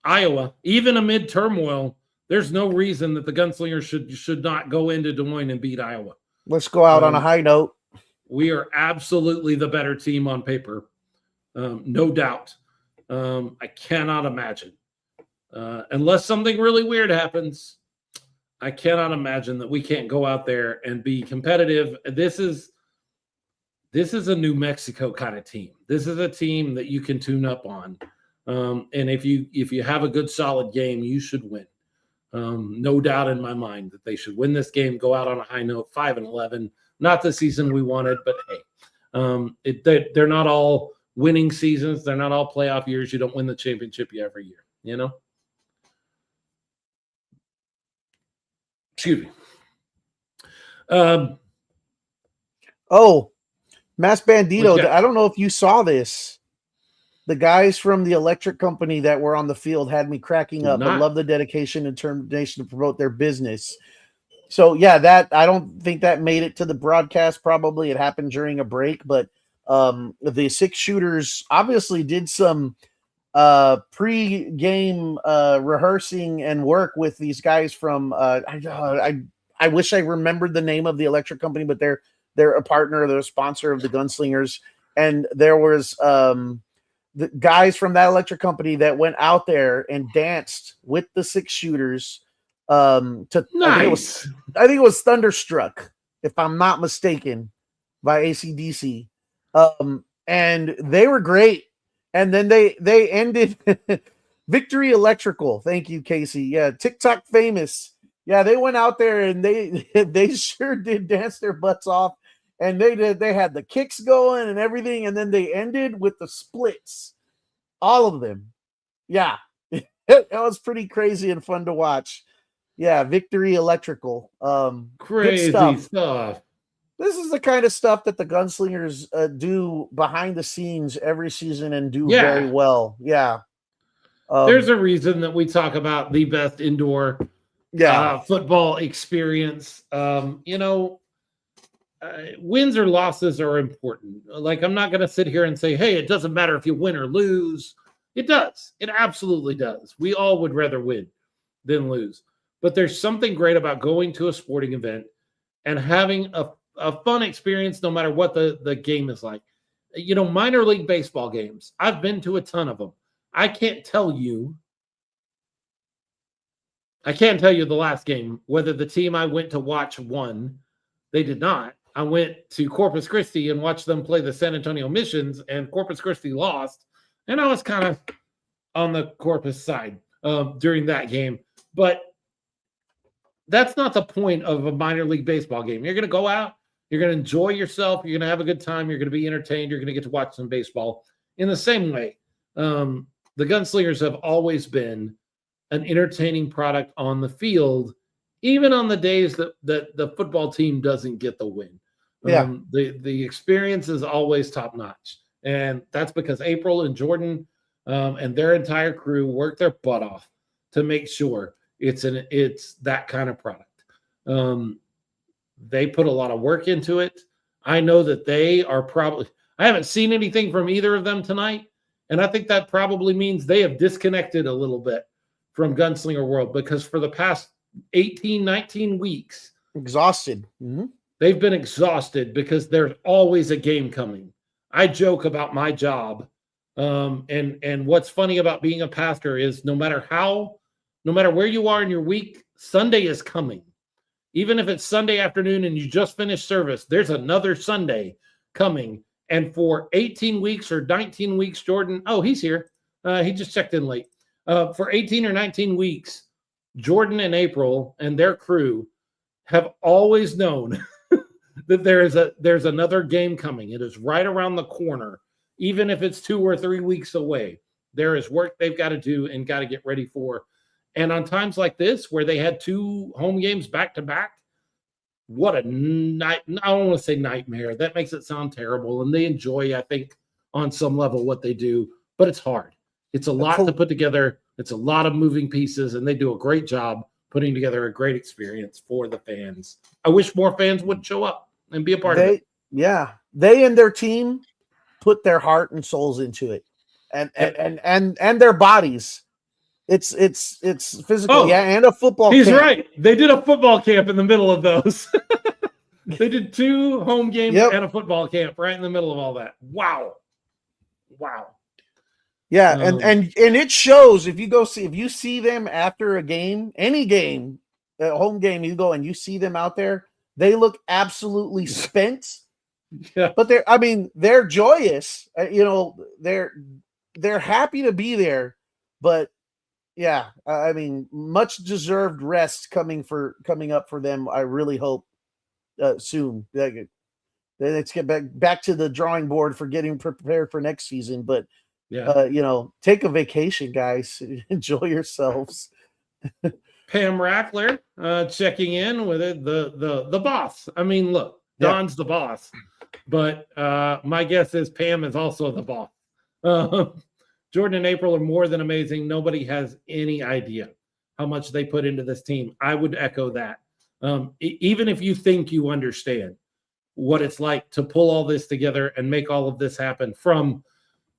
Iowa, even amid turmoil. There's no reason that the Gunslingers should not go into Des Moines and beat Iowa. Let's go out on a high note. We are absolutely the better team on paper, no doubt. I cannot imagine, unless something really weird happens, I cannot imagine that we can't go out there and be competitive. This is a New Mexico kind of team. This is a team that you can tune up on. And if you have a good solid game, you should win. No doubt in my mind that they should win this game, go out on a high note, 5-11. Not the season we wanted, but hey, they're not all winning seasons. They're not all playoff years. You don't win the championship every year, you know? Excuse me. Mass Bandito, I don't know if you saw this. The guys from the electric company that were on the field had me cracking up. I love the dedication and determination to promote their business. So, yeah, that I don't think that made it to the broadcast. Probably it happened during a break, but the 6 shooters obviously did some pre-game rehearsing and work with these guys from I wish I remembered the name of the electric company, but they're a partner, they're a sponsor of the Gunslingers, and there was the guys from that electric company that went out there and danced with the 6 shooters nice. I think it was Thunderstruck, if I'm not mistaken, by AC/DC. And they were great. And then they ended Victory Electrical. Thank you, Casey. Yeah, TikTok famous. Yeah, they went out there and they sure did dance their butts off. And they had the kicks going and everything. And then they ended with the splits. All of them. Yeah. That was pretty crazy and fun to watch. Yeah, Victory Electrical. Crazy stuff. This is the kind of stuff that the Gunslingers do behind the scenes every season and do very well. Yeah. There's a reason that we talk about the best indoor football experience. Wins or losses are important. Like, I'm not going to sit here and say, hey, it doesn't matter if you win or lose. It does. It absolutely does. We all would rather win than lose. But there's something great about going to a sporting event and having a fun experience no matter what the game is like. Minor league baseball games, I've been to a ton of them. I can't tell you the last game, whether the team I went to watch won. They did not. I went to Corpus Christi and watched them play the San Antonio Missions, and Corpus Christi lost. And I was kind of on the Corpus side during that game. But that's not the point of a minor league baseball game. You're going to go out, you're going to enjoy yourself, you're going to have a good time, you're going to be entertained, you're going to get to watch some baseball. In the same way, the Gunslingers have always been an entertaining product on the field, even on the days that the football team doesn't get the win. The experience is always top notch. And that's because April and Jordan and their entire crew work their butt off to make sure it's that kind of product. They put a lot of work into it. I know that they are I haven't seen anything from either of them tonight. And I think that probably means they have disconnected a little bit from Gunslinger World, because for the past 18, 19 weeks, exhausted. Mm-hmm. They've been exhausted because there's always a game coming. I joke about my job. And what's funny about being a pastor is no matter where you are in your week, Sunday is coming. Even if it's Sunday afternoon and you just finished service, there's another Sunday coming. And for 18 weeks or 19 weeks, Jordan, he's here. He just checked in late. For 18 or 19 weeks, Jordan and April and their crew have always known that there's another game coming. It is right around the corner. Even if it's 2 or 3 weeks away, there is work they've got to do and got to get ready for. And on times like this, where they had 2 home games back to back, what a night! I don't want to say nightmare. That makes it sound terrible. And they enjoy, I think, on some level what they do, but it's hard. It's a lot to put together. It's a lot of moving pieces, and they do a great job putting together a great experience for the fans. I wish more fans would show up and be a part of it. Yeah, they and their team put their heart and souls into it, and their bodies. It's physical, and a football. He's camp. right. They did a football camp in the middle of those. They did 2 home games and a football camp right in the middle of all that. Wow. Yeah, and it shows if you see them after a game, any game, a home game, you go and you see them out there, they look absolutely spent. Yeah. But they're joyous. They're happy to be there. But yeah, much deserved rest coming up for them. I really hope soon. Let's get back to the drawing board for getting prepared for next season. But take a vacation, guys. Enjoy yourselves. Pam Rackler checking in with it. The boss. I mean, look, Don's the boss, but my guess is Pam is also the boss. Jordan and April are more than amazing. Nobody has any idea how much they put into this team. I would echo that. Even if you think you understand what it's like to pull all this together and make all of this happen from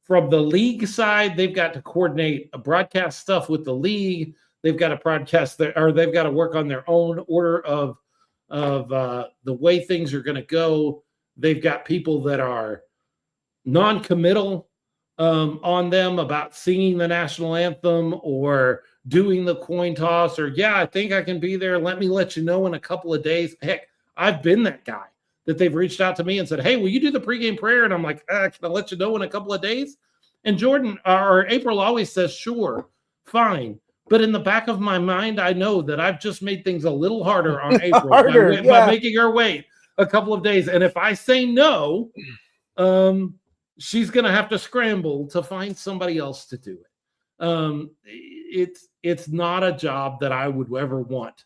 the league side, they've got to coordinate broadcast stuff with the league. They've got to they've got to work on their own order of the way things are going to go. They've got people that are non-committal on them about singing the national anthem or doing the coin toss, or I think I can be there. Let me let you know in a couple of days. Heck, I've been that guy that they've reached out to me and said, hey, will you do the pregame prayer? And I'm like, can I let you know in a couple of days? And Jordan or April always says, sure, fine. But in the back of my mind, I know that I've just made things a little harder on April by making her wait a couple of days. And if I say no, she's going to have to scramble to find somebody else to do it. It's not a job that I would ever want.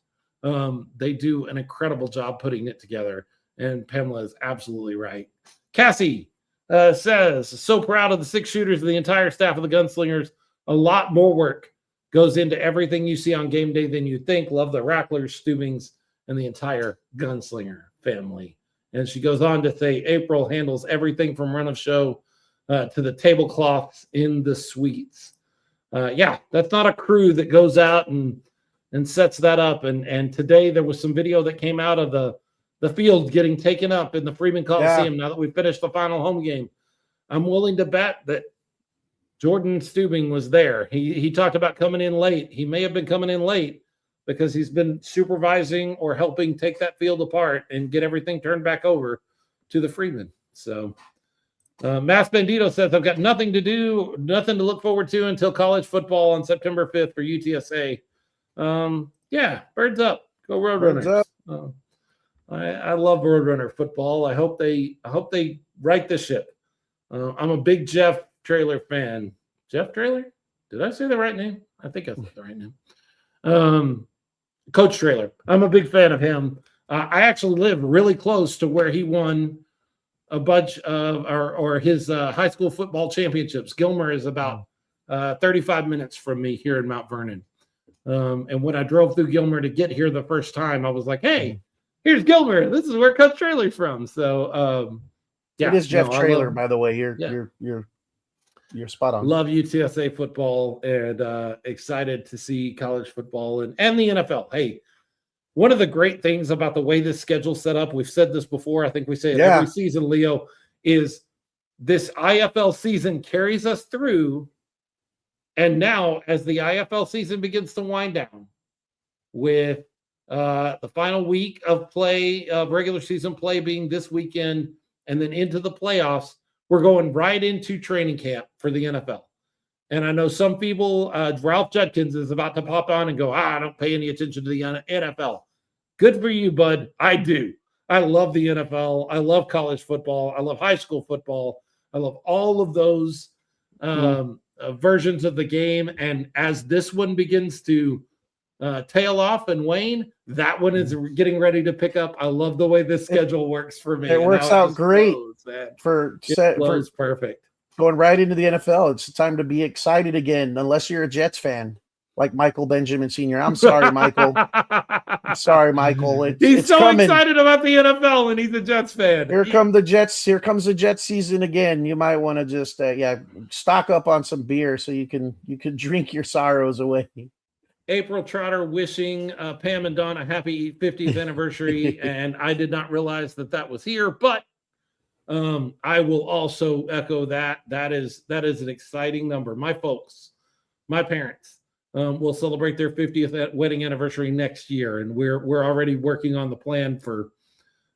They do an incredible job putting it together, and Pamela is absolutely right. Cassie says, so proud of the 6 shooters and the entire staff of the Gunslingers. A lot more work goes into everything you see on game day than you think. Love the Rattlers, Stubings, and the entire Gunslinger family. And she goes on to say, April handles everything from run of show to the tablecloths in the suites. That's not a crew that goes out and sets that up. And today there was some video that came out of the field getting taken up in the Freeman Coliseum now that we finished the final home game. I'm willing to bet that Jordan Stubing was there. He talked about coming in late. He may have been coming in late because he's been supervising or helping take that field apart and get everything turned back over to the Freeman. So Mass Bandito says, I've got nothing to do, nothing to look forward to until college football on September 5th for UTSA. Birds up. Go Roadrunners. I love Roadrunner football. I hope they right the ship. I'm a big Jeff Traylor fan. Jeff Traylor? Did I say the right name? I think I said the right name. Coach Traylor. I'm a big fan of him. I actually live really close to where he won a bunch of or his high school football championships. Gilmer is about 35 minutes from me here in Mount Vernon. And when I drove through Gilmer to get here the first time, I was like, hey, here's Gilmer. This is where Coach Traylor's from. So it is Jeff Traylor, by the way. You're spot on. Love UTSA football and excited to see college football and the NFL. Hey, one of the great things about the way this schedule's set up, we've said this before, I think we say it every season, Leo, is this IFL season carries us through. And now, as the IFL season begins to wind down with the final week of play, of regular season play being this weekend, and then into the playoffs, we're going right into training camp for the NFL. And I know some people, Ralph Judkins is about to pop on and go, I don't pay any attention to the NFL. Good for you, bud. I do. I love the NFL. I love college football. I love high school football. I love all of those versions of the game. And as this one begins to tail off and wane, that one is getting ready to pick up. I love the way this schedule works for me. It works out great flows perfect. Going right into the NFL. It's time to be excited again, unless you're a Jets fan. like Michael Benjamin Sr. I'm sorry, Michael. I'm sorry, Michael. He's it's so coming. excited about the NFL, and he's a Jets fan. Here come the Jets. Here comes the Jets season again. You might want to just stock up on some beer so you can drink your sorrows away. April Trotter wishing Pam and Don a happy 50th anniversary, and I did not realize that was here, but I will also echo that. That is an exciting number. My folks, my parents, will celebrate their 50th wedding anniversary next year, and we're already working on the plan for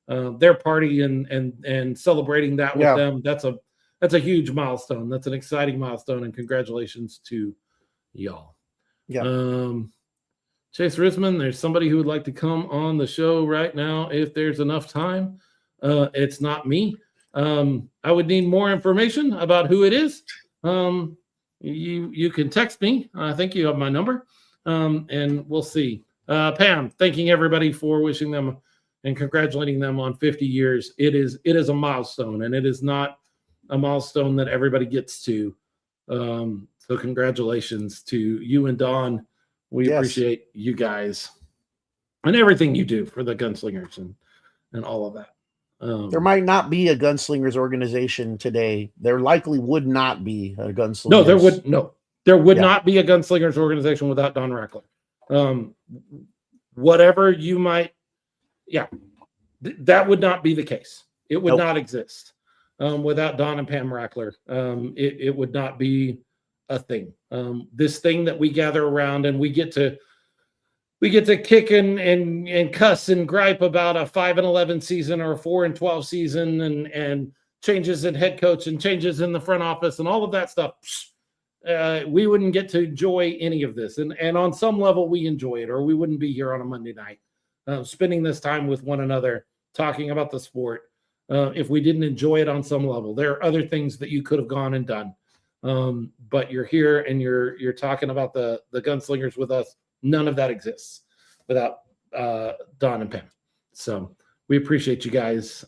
their party and celebrating that with them. That's a huge milestone. That's an exciting milestone, and congratulations to y'all. Yeah. Chase Risman, there's somebody who would like to come on the show right now if there's enough time. It's not me. I would need more information about who it is. You can text me. I think you have my number. And we'll see. Pam, thanking everybody for wishing them and congratulating them on 50 years. It is a milestone, and it is not a milestone that everybody gets to. So congratulations to you and Don. We appreciate you guys and everything you do for the Gunslingers and all of that. There might not be a Gunslingers organization today. There likely would not be a Gunslingers. There would not be a Gunslingers organization without Don Rackler. Whatever you might, that would not be the case. It would not exist without Don and Pam Rackler. It would not be a thing. This thing that we gather around and we get to kick and cuss and gripe about a 5-11 season or a 4-12 season and changes in head coach and changes in the front office and all of that stuff. We wouldn't get to enjoy any of this. And on some level we enjoy it, or we wouldn't be here on a Monday night spending this time with one another, talking about the sport. If we didn't enjoy it on some level, there are other things that you could have gone and done. But you're here and you're talking about the Gunslingers with us. None of that exists without Don and Pam. So we appreciate you guys,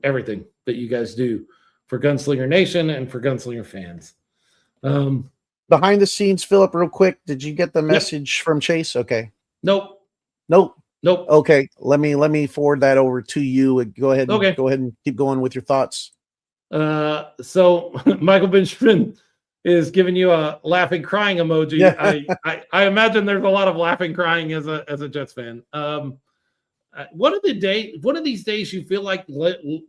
everything that you guys do for Gunslinger Nation and for Gunslinger fans. Behind the scenes, Philip, real quick, did you get the message from Chase? Okay. Nope. Okay. Let me forward that over to you. Go ahead. Go ahead and keep going with your thoughts. So Michael Benjamin is giving you a laughing, crying emoji. Yeah. I imagine there's a lot of laughing, crying as a Jets fan. One of these days you feel like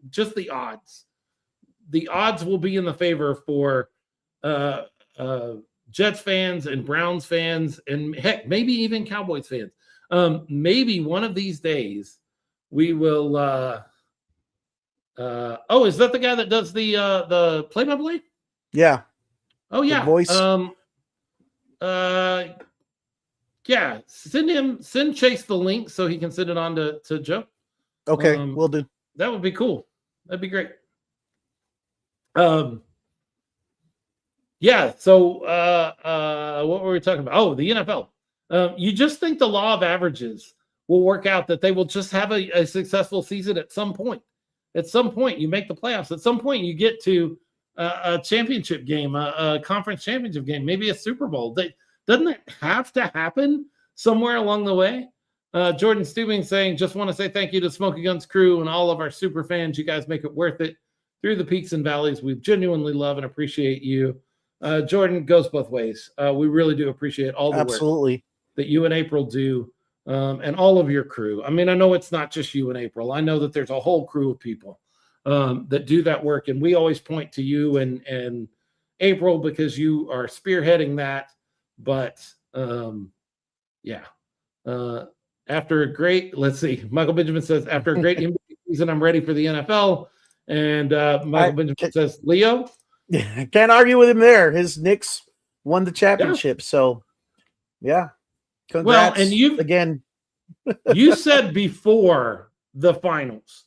just the odds will be in the favor for Jets fans and Browns fans, and heck, maybe even Cowboys fans. Maybe one of these days we will. Is that the guy that does the play-by-play? Yeah. Oh yeah. Voice. Yeah. Send Chase the link so he can send it on to Joe. Okay, we'll do. That would be cool. That'd be great. Yeah. So what were we talking about? Oh, the NFL. You just think the law of averages will work out, that they will just have a successful season at some point. At some point, you make the playoffs. At some point, you get to a championship game, a conference championship game, maybe a Super Bowl. Doesn't it have to happen somewhere along the way? Jordan Stubing saying, just want to say thank you to Smoky Guns crew and all of our super fans. You guys make it worth it through the peaks and valleys. We genuinely love and appreciate you. Jordan, goes both ways. We really do appreciate all the work that you and April do, and all of your crew. I mean, I know it's not just you and April. I know that there's a whole crew of people that do that work, and we always point to you and April because you are spearheading that. But after a great, let's see, Michael Benjamin says, after a great NBA season, I'm ready for the NFL. And Michael Benjamin says, Leo. Yeah, can't argue with him there. His Knicks won the championship. So, yeah. Congrats. Well, and again, you said before the finals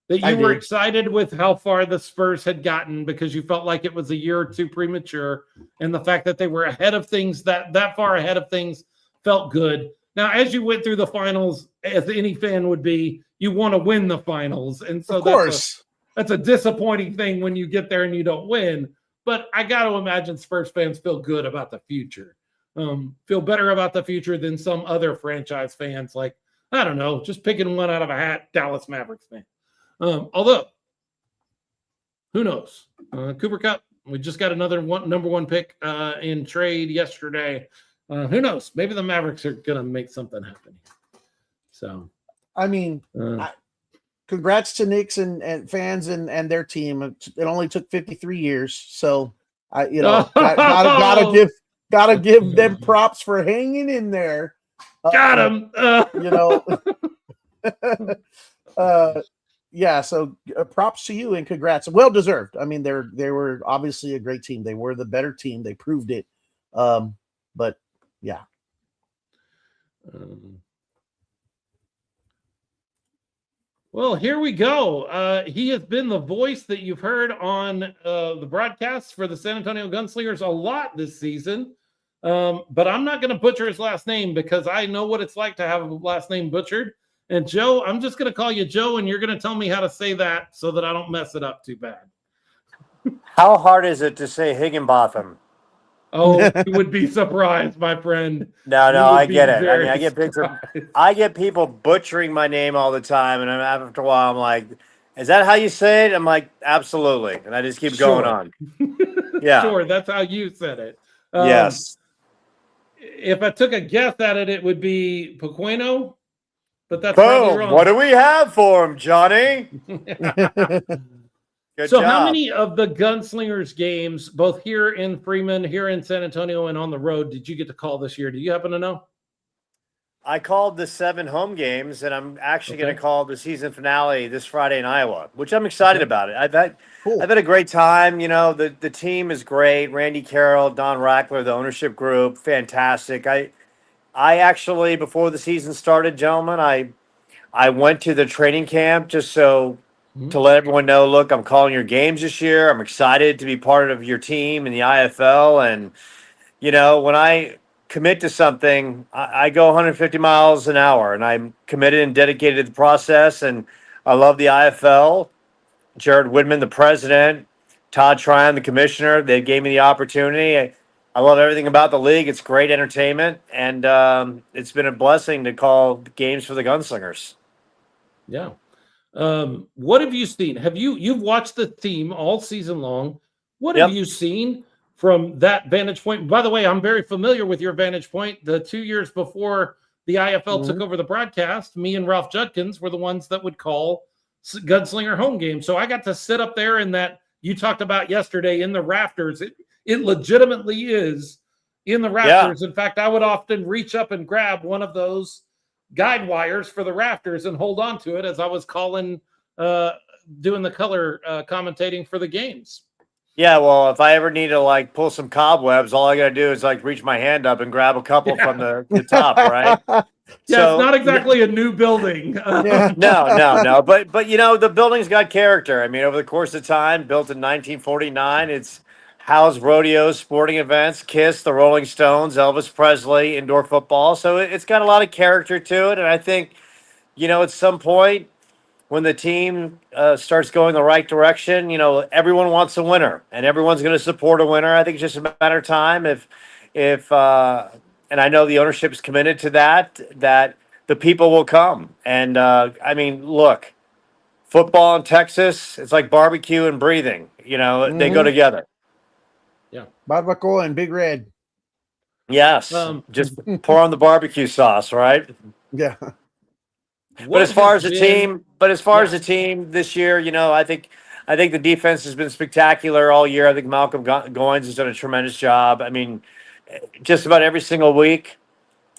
that you were excited with how far the Spurs had gotten because you felt like it was a year or two premature, and the fact that they were ahead of things, that far ahead of things, felt good. Now, as you went through the finals, as any fan would be, you want to win the finals, and so of course. That's a disappointing thing when you get there and you don't win. But I got to imagine Spurs fans feel good about the future. feel better about the future than some other franchise fans. Like, I don't know, just picking one out of a hat, Dallas Mavericks fan. Although, who knows? Cooper Kupp, we just got another number one pick in trade yesterday. Who knows? Maybe the Mavericks are going to make something happen. So, I mean, congrats to Knicks and fans and their team. It only took 53 years, so gotta give them props for hanging in there. Got him. Yeah. So props to you and congrats. Well deserved. I mean, they were obviously a great team. They were the better team. They proved it. But yeah. Well, here we go. He has been the voice that you've heard on the broadcasts for the San Antonio Gunslingers a lot this season. But I'm not going to butcher his last name because I know what it's like to have a last name butchered. And Joe, I'm just going to call you Joe, and you're going to tell me how to say that so that I don't mess it up too bad. How hard is it to say Higginbotham? Oh, you would be surprised, my friend. No, I get it. I mean, I get people butchering my name all the time, and after a while, I'm like, "Is that how you say it?" I'm like, "Absolutely," and I just keep going on. Yeah, sure, that's how you said it. Yes. If I took a guess at it, it would be Pequeno, but that's boom. probably wrong. What do we have for him, Johnny? Good so job. How many of the Gunslingers games, both here in Freeman, here in San Antonio, and on the road, did you get to call this year? Do you happen to know? I called the 7 home games, and I'm actually going to call the season finale this Friday in Iowa, which I'm excited about it. I've had a great time. You know, the team is great. Randy Carroll, Don Rackler, the ownership group, fantastic. I actually, before the season started, gentlemen, I went to the training camp just so to let everyone know, look, I'm calling your games this year. I'm excited to be part of your team in the IFL. And, you know, when I commit to something, I go 150 miles an hour, and I'm committed and dedicated to the process. And I love the IFL. Jared Whitman, the president, Todd Tryon, the commissioner, they gave me the opportunity. I love everything about the league. It's great entertainment, and it's been a blessing to call games for the Gunslingers. Yeah. What have you seen? You've watched the team all season long. What have you seen from that vantage point? By the way, I'm very familiar with your vantage point. The 2 years before the IFL took over the broadcast, me and Ralph Judkins were the ones that would call Gunslinger home games. So I got to sit up there in that you talked about yesterday in the rafters. It legitimately is in the rafters. In fact, I would often reach up and grab one of those guide wires for the rafters and hold on to it as I was calling, doing the color commentating for the games. Yeah, well, if I ever need to like pull some cobwebs, all I got to do is like reach my hand up and grab a couple from the top, right? Yeah, it's not exactly a new building. No. But you know, the building's got character. I mean, over the course of time, built in 1949, it's housed rodeos, sporting events, Kiss, the Rolling Stones, Elvis Presley, indoor football. So it's got a lot of character to it. And I think, you know, at some point when the team starts going the right direction, you know, everyone wants a winner and everyone's going to support a winner. I think it's just a matter of time if and I know the ownership is committed to that the people will come. And I mean, look, football in Texas, it's like barbecue and breathing. You know, they go together. Yeah. Barbacoa and Big Red. Yes. Just pour on the barbecue sauce, right? Yeah. But as far as the team this year, you know, I think the defense has been spectacular all year. I think Malcolm Goins has done a tremendous job. I mean, just about every single week,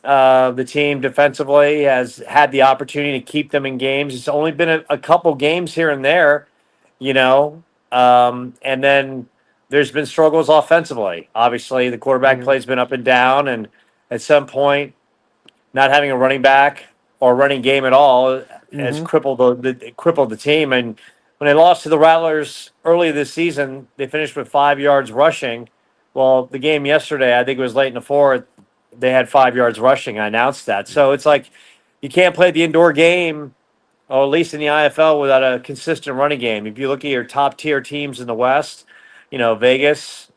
the team defensively has had the opportunity to keep them in games. It's only been a couple games here and there, you know, and then there's been struggles offensively. Obviously, the quarterback play's been up and down, and at some point, not having a running back or running game at all has crippled the team. And when they lost to the Rattlers early this season, they finished with 5 yards rushing. Well, the game yesterday, I think it was late in the fourth, they had 5 yards rushing. I announced that. So it's like you can't play the indoor game, or at least in the IFL, without a consistent running game. If you look at your top tier teams in the West, you know, Vegas,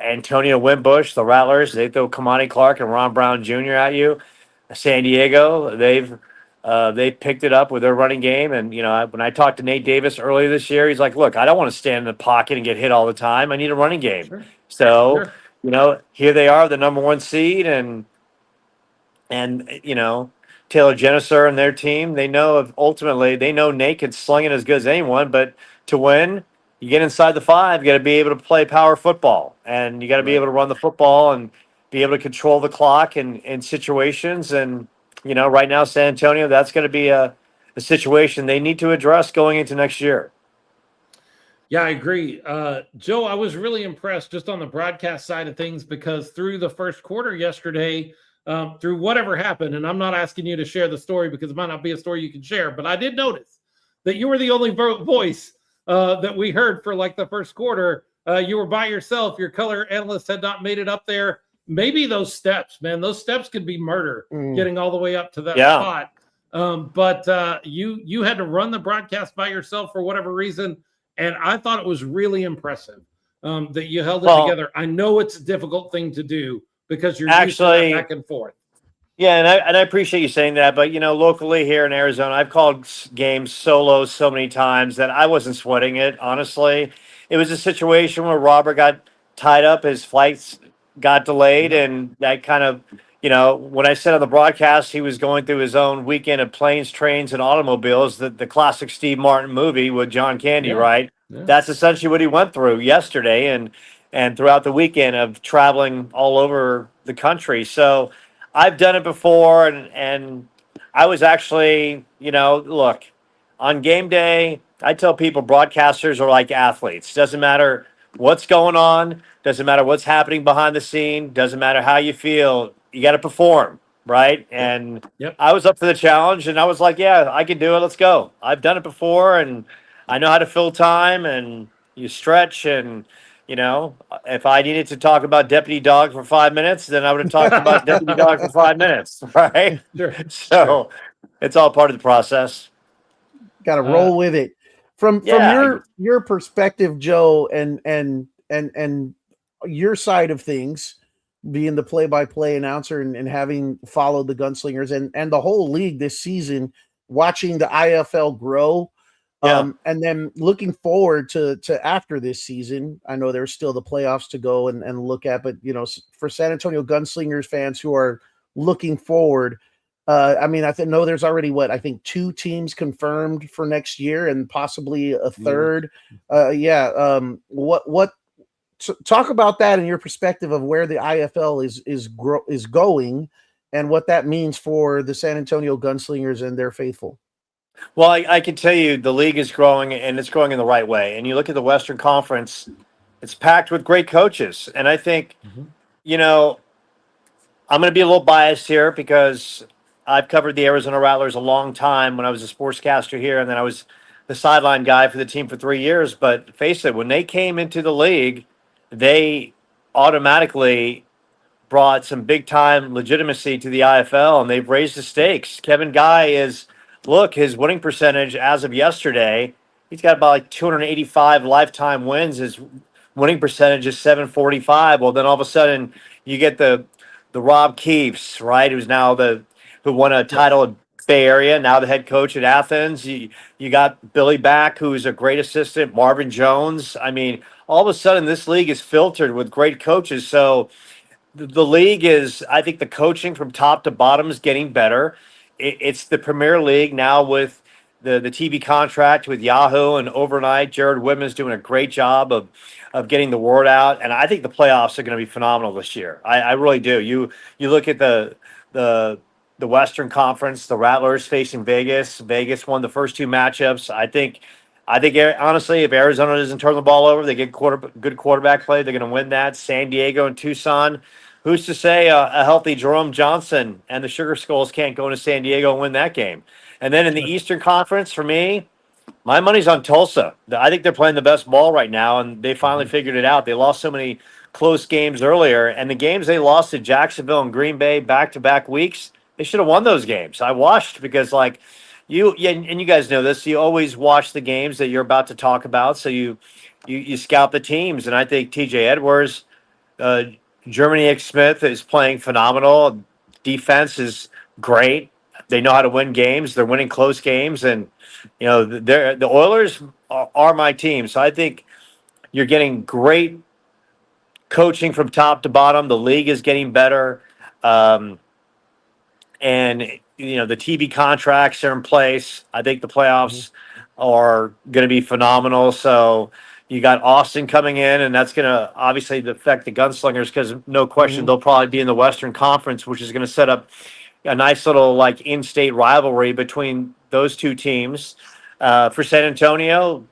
Antonio Wimbush, the Rattlers, they throw Kamani Clark and Ron Brown Jr. at you. San Diego, they picked it up with their running game. And, when I talked to Nate Davis earlier this year, he's like, look, I don't want to stand in the pocket and get hit all the time. I need a running game. Sure. So, Sure. here they are, the number one seed, and Taylor Genesser and their team, they know Nate can sling it as good as anyone, but to win, you get inside the five, you got to be able to play power football, and you got to be able to run the football and be able to control the clock in situations. And, right now, San Antonio, that's going to be a situation they need to address going into next year. Yeah, I agree. Joe, I was really impressed just on the broadcast side of things, because through the first quarter yesterday, through whatever happened, and I'm not asking you to share the story because it might not be a story you can share, but I did notice that you were the only voice that we heard for like the first quarter. You were by yourself. Your color analyst had not made it up there. Maybe those steps, man, those steps could be murder getting all the way up to that spot. But you had to run the broadcast by yourself for whatever reason. And I thought it was really impressive that you held it together. I know it's a difficult thing to do because you're actually used to that back and forth. Yeah, and I appreciate you saying that. But, locally here in Arizona, I've called games solo so many times that I wasn't sweating it, honestly. It was a situation where Robert got tied up. His flights got delayed, and that kind of, when I said on the broadcast he was going through his own weekend of planes, trains, and automobiles, the classic Steve Martin movie with John Candy, right? Yeah. That's essentially what he went through yesterday and throughout the weekend of traveling all over the country. So I've done it before, and I was actually, look, on game day, I tell people broadcasters are like athletes. Doesn't matter what's going on, doesn't matter what's happening behind the scene, doesn't matter how you feel, you got to perform, right? And I was up for the challenge, and I was like, yeah, I can do it. Let's go. I've done it before, and I know how to fill time, and you stretch, and, if I needed to talk about Deputy Dog for 5 minutes, then I would have talked about Deputy Dog for 5 minutes, right? Sure. So it's all part of the process. Got to roll with it. From your perspective, Joe, and your side of things, being the play-by-play announcer and having followed the Gunslingers and the whole league this season, watching the IFL grow, and then looking forward to after this season. I know there's still the playoffs to go and look at, but for San Antonio Gunslingers fans who are looking forward, I know there's already 2 teams confirmed for next year and possibly a third. Talk about that in your perspective of where the IFL is going and what that means for the San Antonio Gunslingers and their faithful. Well, I can tell you the league is growing, and it's growing in the right way. And you look at the Western Conference, it's packed with great coaches. And I think, I'm going to be a little biased here because I've covered the Arizona Rattlers a long time when I was a sportscaster here, and then I was the sideline guy for the team for 3 years. But face it, when they came into the league, they automatically brought some big-time legitimacy to the IFL, and they've raised the stakes. Kevin Guy his winning percentage as of yesterday, he's got about 285 lifetime wins. His winning percentage is 745. Well, then all of a sudden you get the Rob Keefes, right, who won a title in Bay Area, now the head coach at Athens. You got Billy Back, who's a great assistant, Marvin Jones. I mean, all of a sudden this league is filtered with great coaches. So the league is, I think the coaching from top to bottom is getting better. It's the Premier League now with the TV contract with Yahoo and overnight. Jared Whitman's doing a great job of getting the word out. And I think the playoffs are going to be phenomenal this year. I really do. You look at the Western Conference, the Rattlers facing Vegas. Vegas won the first 2 matchups. I think honestly, if Arizona doesn't turn the ball over, they get good quarterback play, they're going to win that. San Diego and Tucson. Who's to say a healthy Jerome Johnson and the Sugar Skulls can't go into San Diego and win that game? And then in the Eastern Conference, for me, my money's on Tulsa. I think they're playing the best ball right now, and they finally figured it out. They lost so many close games earlier, and the games they lost to Jacksonville and Green Bay back-to-back weeks, they should have won those games. I watched because, and you guys know this, you always watch the games that you're about to talk about, so you scout the teams, and I think TJ Edwards, Germany X Smith is playing phenomenal. Defense is great. They know how to win games. They're winning close games, and the Oilers are my team. So I think you're getting great coaching from top to bottom. The league is getting better, and the TV contracts are in place. I think the playoffs are going to be phenomenal. So you got Austin coming in, and that's going to obviously affect the Gunslingers because no question they'll probably be in the Western Conference, which is going to set up a nice little like in-state rivalry between those two teams. For San Antonio,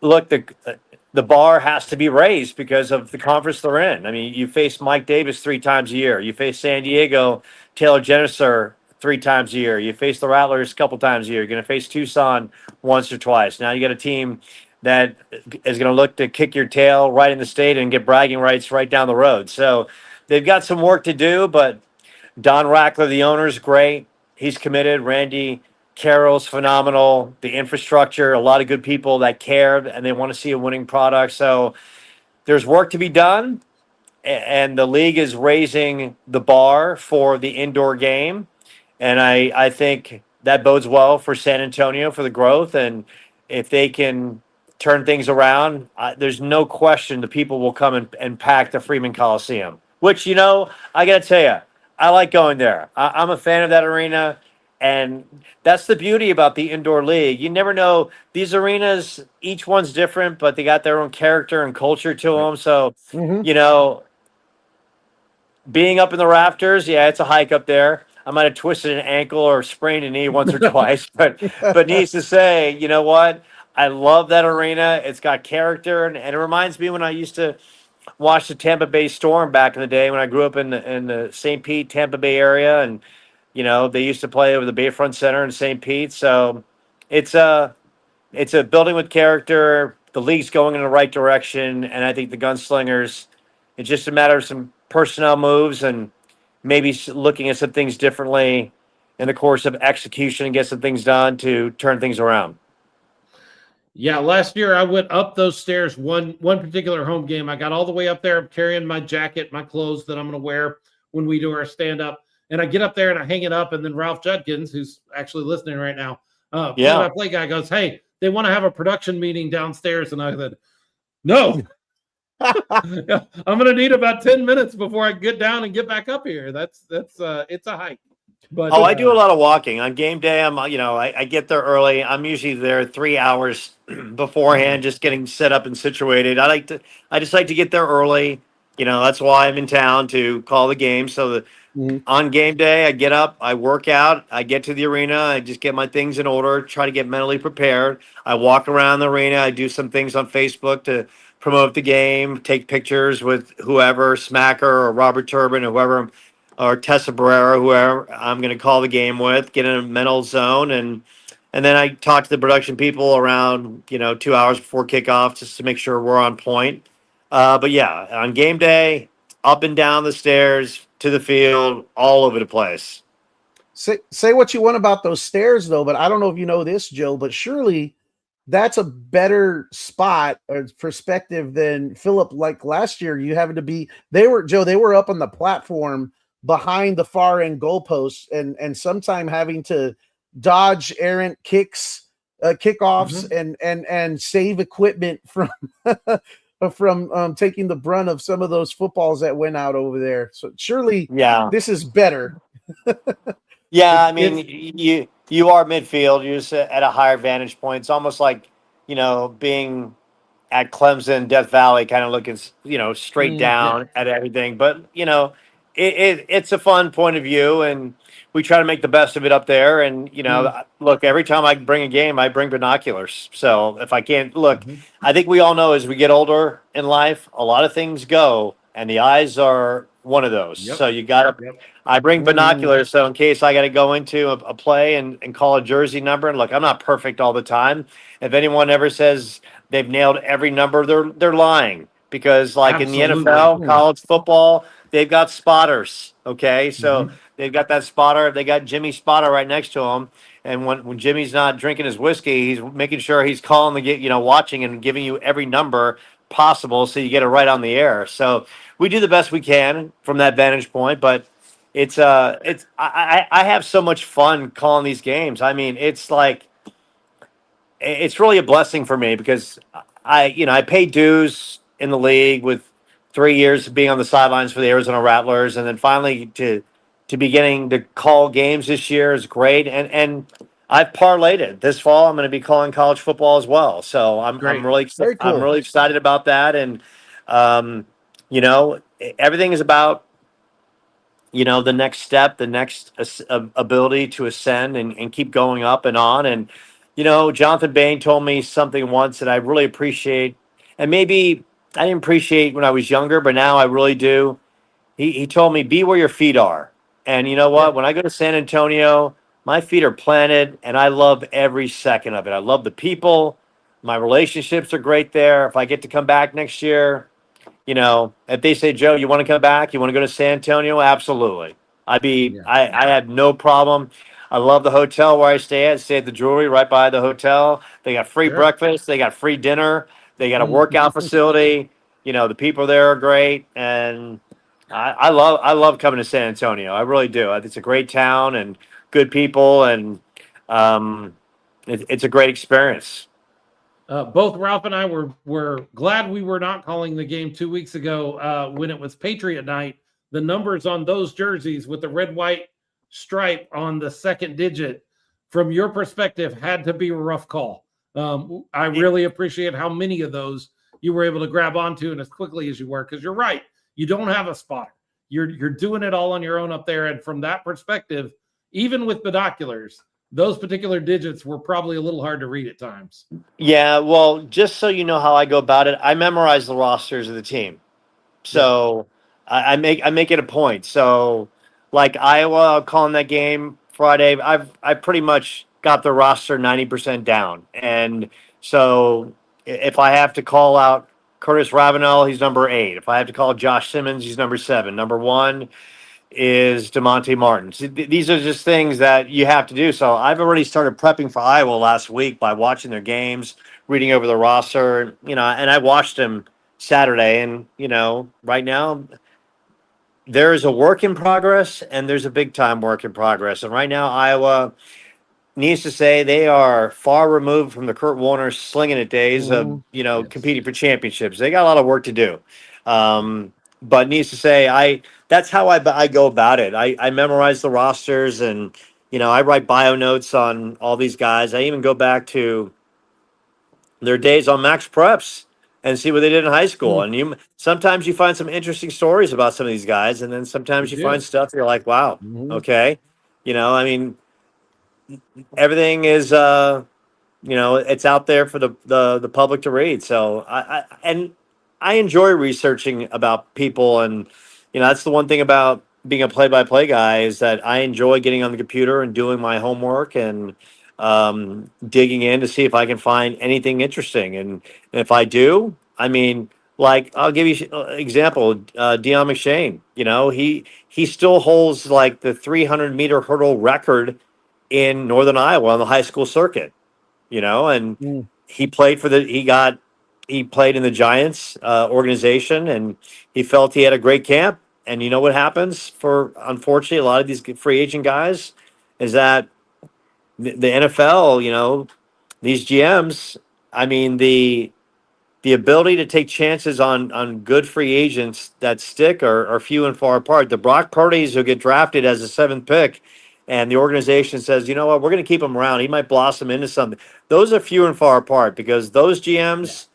look, the bar has to be raised because of the conference they're in. I mean, you face Mike Davis 3 times a year. You face San Diego, Taylor Jenniser 3 times a year. You face the Rattlers a couple times a year. You're going to face Tucson once or twice. Now you got a team that is going to look to kick your tail right in the state and get bragging rights right down the road. So they've got some work to do, but Don Rackler, the owner, is great. He's committed. Randy Carroll's phenomenal. The infrastructure, a lot of good people that care and they want to see a winning product. So there's work to be done, and the league is raising the bar for the indoor game. And I think that bodes well for San Antonio for the growth. And if they can turn things around, there's no question the people will come and pack the Freeman Coliseum, which, I got to tell you, I like going there. I'm a fan of that arena. And that's the beauty about the indoor league. You never know. These arenas, each one's different, but they got their own character and culture to them. So, being up in the rafters, yeah, it's a hike up there. I might have twisted an ankle or sprained a knee once or twice, but needless to say, you know what? I love that arena. It's got character, and it reminds me when I used to watch the Tampa Bay Storm back in the day when I grew up in the St. Pete, Tampa Bay area, and they used to play over the Bayfront Center in St. Pete. So it's a building with character. The league's going in the right direction, and I think the Gunslingers, it's just a matter of some personnel moves and maybe looking at some things differently in the course of execution and get some things done to turn things around. Yeah, last year I went up those stairs one particular home game. I got all the way up there. I'm carrying my jacket, my clothes that I'm going to wear when we do our stand-up. And I get up there and I hang it up, and then Ralph Judkins, who's actually listening right now, play-by-play guy goes, "Hey, they want to have a production meeting downstairs." And I said, "No, I'm going to need about 10 minutes before I get down and get back up here." That's it's a hike. But I do a lot of walking on game day. I get there early. I'm usually there 3 hours beforehand, just getting set up and situated. I just like to get there early. That's why I'm in town to call the game. So that on game day, I get up, I work out, I get to the arena, I just get my things in order, try to get mentally prepared. I walk around the arena, I do some things on Facebook to promote the game, take pictures with whoever, Smacker or Robert Turbin, whoever, or Tessa Barrera, whoever I'm going to call the game with, get in a mental zone, and then I talk to the production people around 2 hours before kickoff just to make sure we're on point. But yeah, on game day, up and down the stairs to the field, all over the place. Say what you want about those stairs, though, but I don't know if you know this, Joe, but surely that's a better spot or perspective than Philip. Like last year, you having to be. They were up on the platform behind the far end goalposts, and sometime having to dodge errant kicks, kickoffs, and save equipment from from taking the brunt of some of those footballs that went out over there. So surely, this is better. Yeah, I mean, you are midfield. You're just at a higher vantage point. It's almost like being at Clemson, Death Valley, kind of looking straight down at everything. But it's a fun point of view, and we try to make the best of it up there. And look, every time I bring a game, I bring binoculars. So if I can't look, I think we all know as we get older in life, a lot of things go, and the eyes are one of those. So you got to. I bring binoculars, so in case I got to go into a play and call a jersey number. And look, I'm not perfect all the time. If anyone ever says they've nailed every number, they're lying, because like in the NFL, college football, they've got spotters. Okay, so they've got that spotter. They got Jimmy Spotter right next to him. And when Jimmy's not drinking his whiskey, he's making sure he's calling the watching and giving you every number possible, so you get it right on the air. So we do the best we can from that vantage point, but I have so much fun calling these games. I mean, it's like it's really a blessing for me because I paid dues in the league with 3 years of being on the sidelines for the Arizona Rattlers, and then finally to be getting to call games this year is great. And I've parlayed it this fall. I'm going to be calling college football as well, so I'm Great. really Very I'm cool. really excited about that. And um, everything is about the next step, the next ability to ascend and keep going up and on. And, Jonathan Bain told me something once that I really appreciate. And maybe I didn't appreciate when I was younger, but now I really do. He told me, be where your feet are. And you know Yeah. what? When I go to San Antonio, my feet are planted and I love every second of it. I love the people. My relationships are great there. If I get to come back next year, if they say, Joe, you want to come back? You want to go to San Antonio? Absolutely. Yeah. I had no problem. I love the hotel where I stay at. Stay at the Jewelry right by the hotel. They got free Sure. breakfast. They got free dinner. They got a Mm. workout facility. The people there are great. And I love coming to San Antonio. I really do. It's a great town and good people. And um, it's a great experience. Both Ralph and I were glad we were not calling the game 2 weeks ago when it was Patriot night. The numbers on those jerseys with the red white stripe on the second digit, from your perspective, had to be a rough call. I really appreciate how many of those you were able to grab onto and as quickly as you were, because you're right, you don't have a spotter. You're doing it all on your own up there, and from that perspective, even with binoculars, those particular digits were probably a little hard to read at times. Yeah, well, just so you know how I go about it, I memorize the rosters of the team. Yeah. So I make it a point. So like Iowa, calling that game Friday, I pretty much got the roster 90% down. And so if I have to call out Curtis Ravenel, he's number 8. If I have to call Josh Simmons, he's number 7. Number 1 is DeMonte Martin. So these are just things that you have to do. So I've already started prepping for Iowa last week by watching their games, reading over the roster, and I watched them Saturday. And, right now there is a work in progress and there's a big time work in progress. And right now, Iowa needs to say they are far removed from the Kurt Warner slinging it days of, Mhm. Yes. competing for championships. They got a lot of work to do. But needs to say, that's how I go about it. I memorize the rosters and, I write bio notes on all these guys. I even go back to their days on Max Preps and see what they did in high school. Mm. And sometimes you find some interesting stories about some of these guys, and then sometimes you find do. stuff you're like, wow, Mhm. okay. I mean, everything is it's out there for the public to read. So I enjoy researching about people, and that's the one thing about being a play-by-play guy is that I enjoy getting on the computer and doing my homework and digging in to see if I can find anything interesting. And if I do, I mean, like I'll give you an example. Deion McShane, he still holds like the 300-meter hurdle record in Northern Iowa on the high school circuit, and Mm. he played he played in the Giants organization, and he felt he had a great camp. And you know what happens for, unfortunately, a lot of these free agent guys is that the NFL, these GMs, I mean, the ability to take chances on good free agents that stick are few and far apart. The Brock Purdy's who get drafted as a 7th pick, and the organization says, you know what, we're going to keep him around. He might blossom into something. Those are few and far apart because those GMs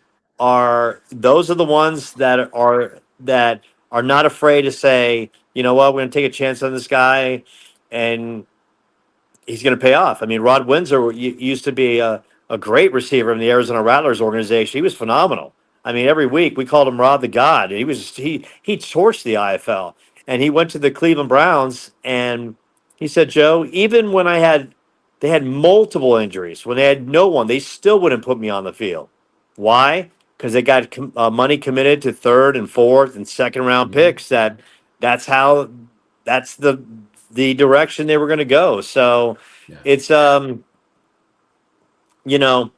those are the ones that are not afraid to say, you know what, we're going to take a chance on this guy, and he's going to pay off. I mean, Rod Windsor used to be a great receiver in the Arizona Rattlers organization. He was phenomenal. I mean, every week we called him Rod the God. He torched the IFL, and he went to the Cleveland Browns, and he said, Joe, even when they had multiple injuries, when they had no one, they still wouldn't put me on the field. Why? Because they got money committed to 3rd and 4th and 2nd round Mhm. picks. That's how that's the direction they were going to go. So Yeah. it's you know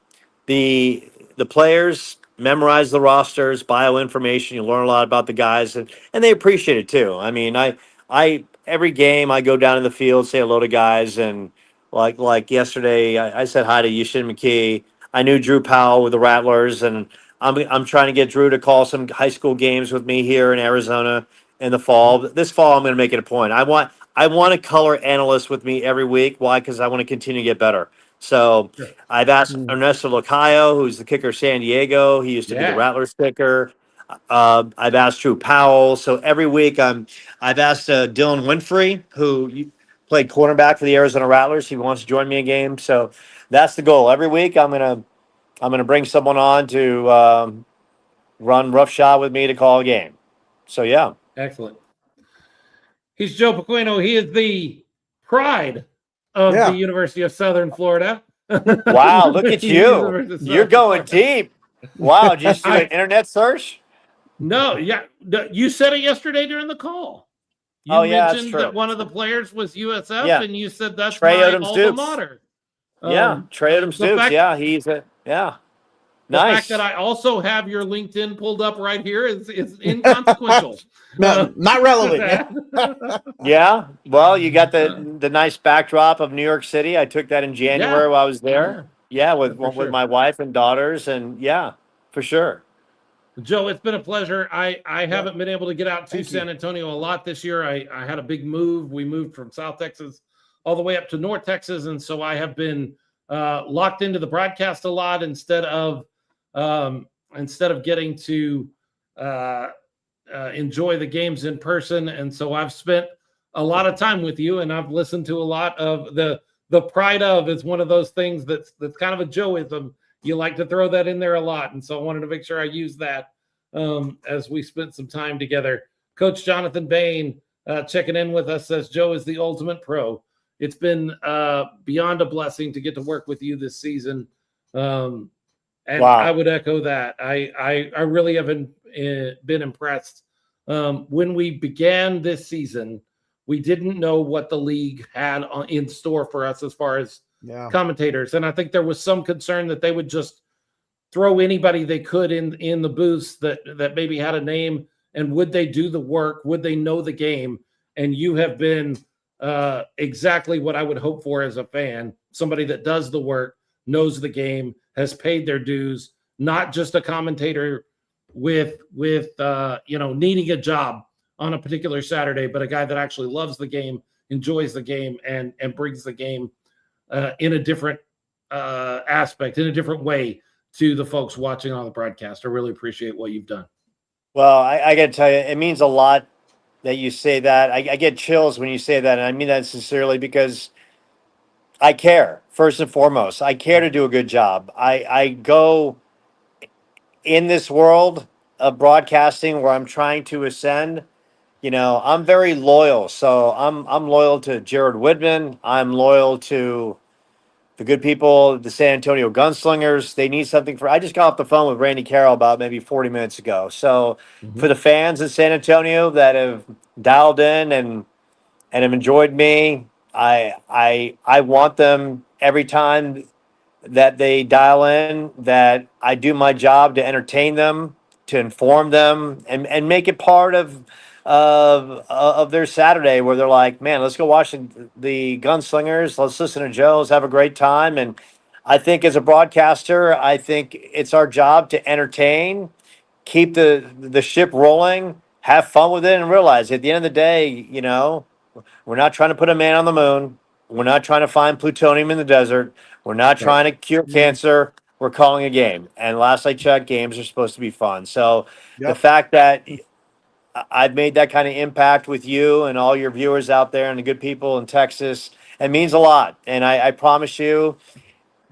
the the players, memorize the rosters, bio information. You learn a lot about the guys, and they appreciate it too. I mean, I every game I go down in the field, say hello to guys, and like yesterday, I said hi to Yushin McKee. I knew Drew Powell with the Rattlers, and I'm trying to get Drew to call some high school games with me here in Arizona in the fall. This fall, I'm going to make it a point. I want a color analyst with me every week. Why? Because I want to continue to get better. So Sure. I've asked Ernesto Locayo, who's the kicker of San Diego. He used to be the Yeah. Rattlers kicker. I've asked Drew Powell. So every week I've asked Dylan Winfrey, played cornerback for the Arizona Rattlers. He wants to join me in game. So that's the goal. Every week I'm gonna bring someone on to run roughshod with me to call a game. So yeah. Excellent. He's Joe Pequeno. He is the pride of the University of Southern Florida. Wow, look at you. You're going deep. Wow, did you just do an internet search? No, yeah. You said it yesterday during the call. You mentioned that one of the players was USF, and you said that's Trey my Odom alma Stoops. mater. Trey Odom Stoops. He's a The fact that I also have your LinkedIn pulled up right here is inconsequential. Not relevant. Yeah. Well, you got the nice backdrop of New York City. I took that in January while I was there. Yeah, with my wife and daughters, and for sure. Joe, it's been a pleasure. I haven't been able to get out to San Antonio a lot this year. I had a big move. We moved from South Texas all the way up to North Texas, and so I have been locked into the broadcast a lot instead of getting to enjoy the games in person. And so I've spent a lot of time with you, and I've listened to a lot of the pride of is one of those things that's kind of a Joeism. You like to throw that in there a lot. And so I wanted to make sure I use that as we spent some time together. Coach Jonathan Bain checking in with us says Joe is the ultimate pro. It's been beyond a blessing to get to work with you this season. And I would echo that. I really haven't been impressed. When we began this season, we didn't know what the league had in store for us as far as commentators. And I think there was some concern that they would just throw anybody they could in the booths that maybe had a name. And would they do the work? Would they know the game? And you have been exactly what I would hope for as a fan. Somebody that does the work, knows the game, has paid their dues, not just a commentator with needing a job on a particular Saturday, but a guy that actually loves the game, enjoys the game, and brings the game in a different aspect, in a different way to the folks watching on the broadcast. I really appreciate what you've done. Well, I got to tell you, it means a lot that you say that. I get chills when you say that, and I mean that sincerely because I care, first and foremost. I care to do a good job. I go in this world of broadcasting where I'm trying to ascend. I'm very loyal. So I'm loyal to Jared Whitman. I'm loyal to the good people, the San Antonio Gunslingers. They need something I just got off the phone with Randy Carroll about maybe 40 minutes ago. So for the fans in San Antonio that have dialed in and have enjoyed me, I want them every time that they dial in that I do my job to entertain them, to inform them, and make it part of their Saturday where they're like, man, let's go watch the Gunslingers. Let's listen to Joe. Let's have a great time. And I think as a broadcaster, I think it's our job to entertain, keep the ship rolling, have fun with it, and realize at the end of the day, we're not trying to put a man on the moon. We're not trying to find plutonium in the desert. We're not trying to cure cancer. We're calling a game. And last I checked, games are supposed to be fun. So the fact that I've made that kind of impact with you and all your viewers out there and the good people in Texas, it means a lot. And I promise you,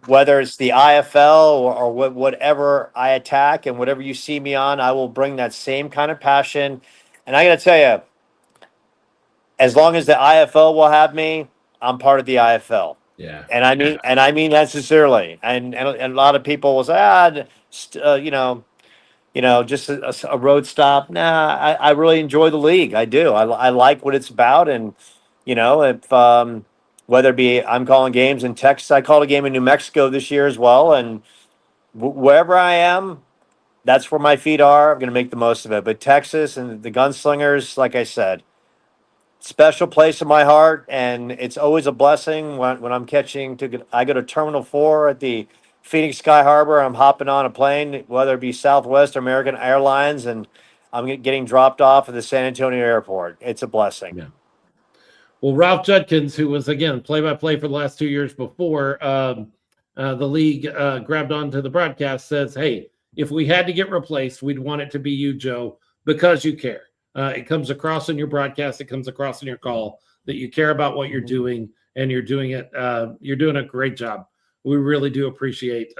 whether it's the IFL or whatever I attack and whatever you see me on, I will bring that same kind of passion. And I got to tell you, as long as the IFL will have me, I'm part of the IFL. Yeah. And I mean that sincerely. And a lot of people will say, just a road stop. Nah, I really enjoy the league. I do. I like what it's about. And, if whether it be I'm calling games in Texas, I called a game in New Mexico this year as well. And wherever I am, that's where my feet are. I'm going to make the most of it. But Texas and the Gunslingers, like I said, special place in my heart, and it's always a blessing when I'm I go to Terminal 4 at the Phoenix Sky Harbor. I'm hopping on a plane, whether it be Southwest or American Airlines, and I'm getting dropped off at the San Antonio airport. It's a blessing. Yeah. Well, Ralph Judkins, who was, again, play-by-play for the last 2 years before the league grabbed onto the broadcast, says, hey, if we had to get replaced, we'd want it to be you, Joe, because you care. It comes across in your broadcast. It comes across in your call that you care about what you're doing, and you're doing it. You're doing a great job. We really do appreciate.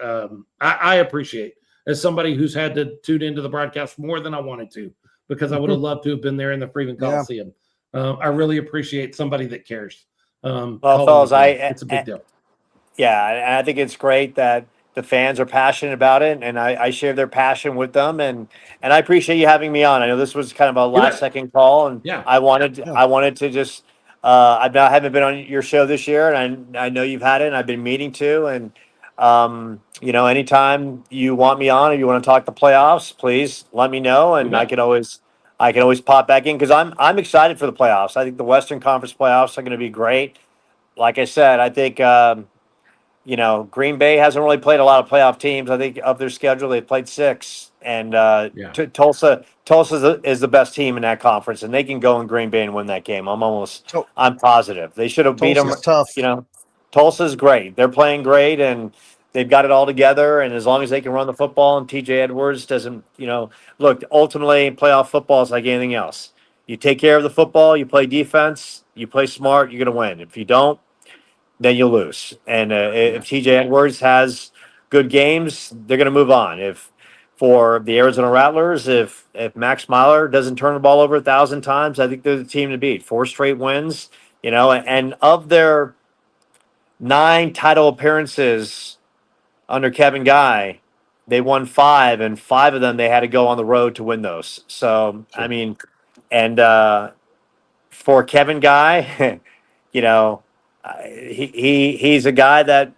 I appreciate, as somebody who's had to tune into the broadcast more than I wanted to, because I would have loved to have been there in the Freeman Coliseum. I really appreciate somebody that cares. Well, fellas, it's a big deal. Yeah, and I think it's great that the fans are passionate about it, and I share their passion with them, and I appreciate you having me on. I know this was kind of a last second call, and Yeah. I wanted to just I haven't been on your show this year, and I know you've had it, and I've been meaning to, and anytime you want me on or you want to talk the playoffs, please let me know, and I can always pop back in because I'm excited for the playoffs. I think the Western Conference playoffs are going to be great. Like I said, I think. Green Bay hasn't really played a lot of playoff teams. I think of their schedule, they've played 6, and Tulsa is the best team in that conference, and they can go in Green Bay and win that game. I'm positive they should have beat them. Tough. Tulsa's great. They're playing great, and they've got it all together. And as long as they can run the football, and TJ Edwards doesn't, look, ultimately playoff football is like anything else. You take care of the football, you play defense, you play smart, you're going to win. If you don't, then you'll lose. And if TJ Edwards has good games, they're going to move on. If for the Arizona Rattlers, if Max Myler doesn't turn the ball over 1,000 times, I think they're the team to beat. 4 straight wins, and of their 9 title appearances under Kevin Guy, they won 5, and 5 of them they had to go on the road to win those. So, sure. I mean, and for Kevin Guy, he's a guy that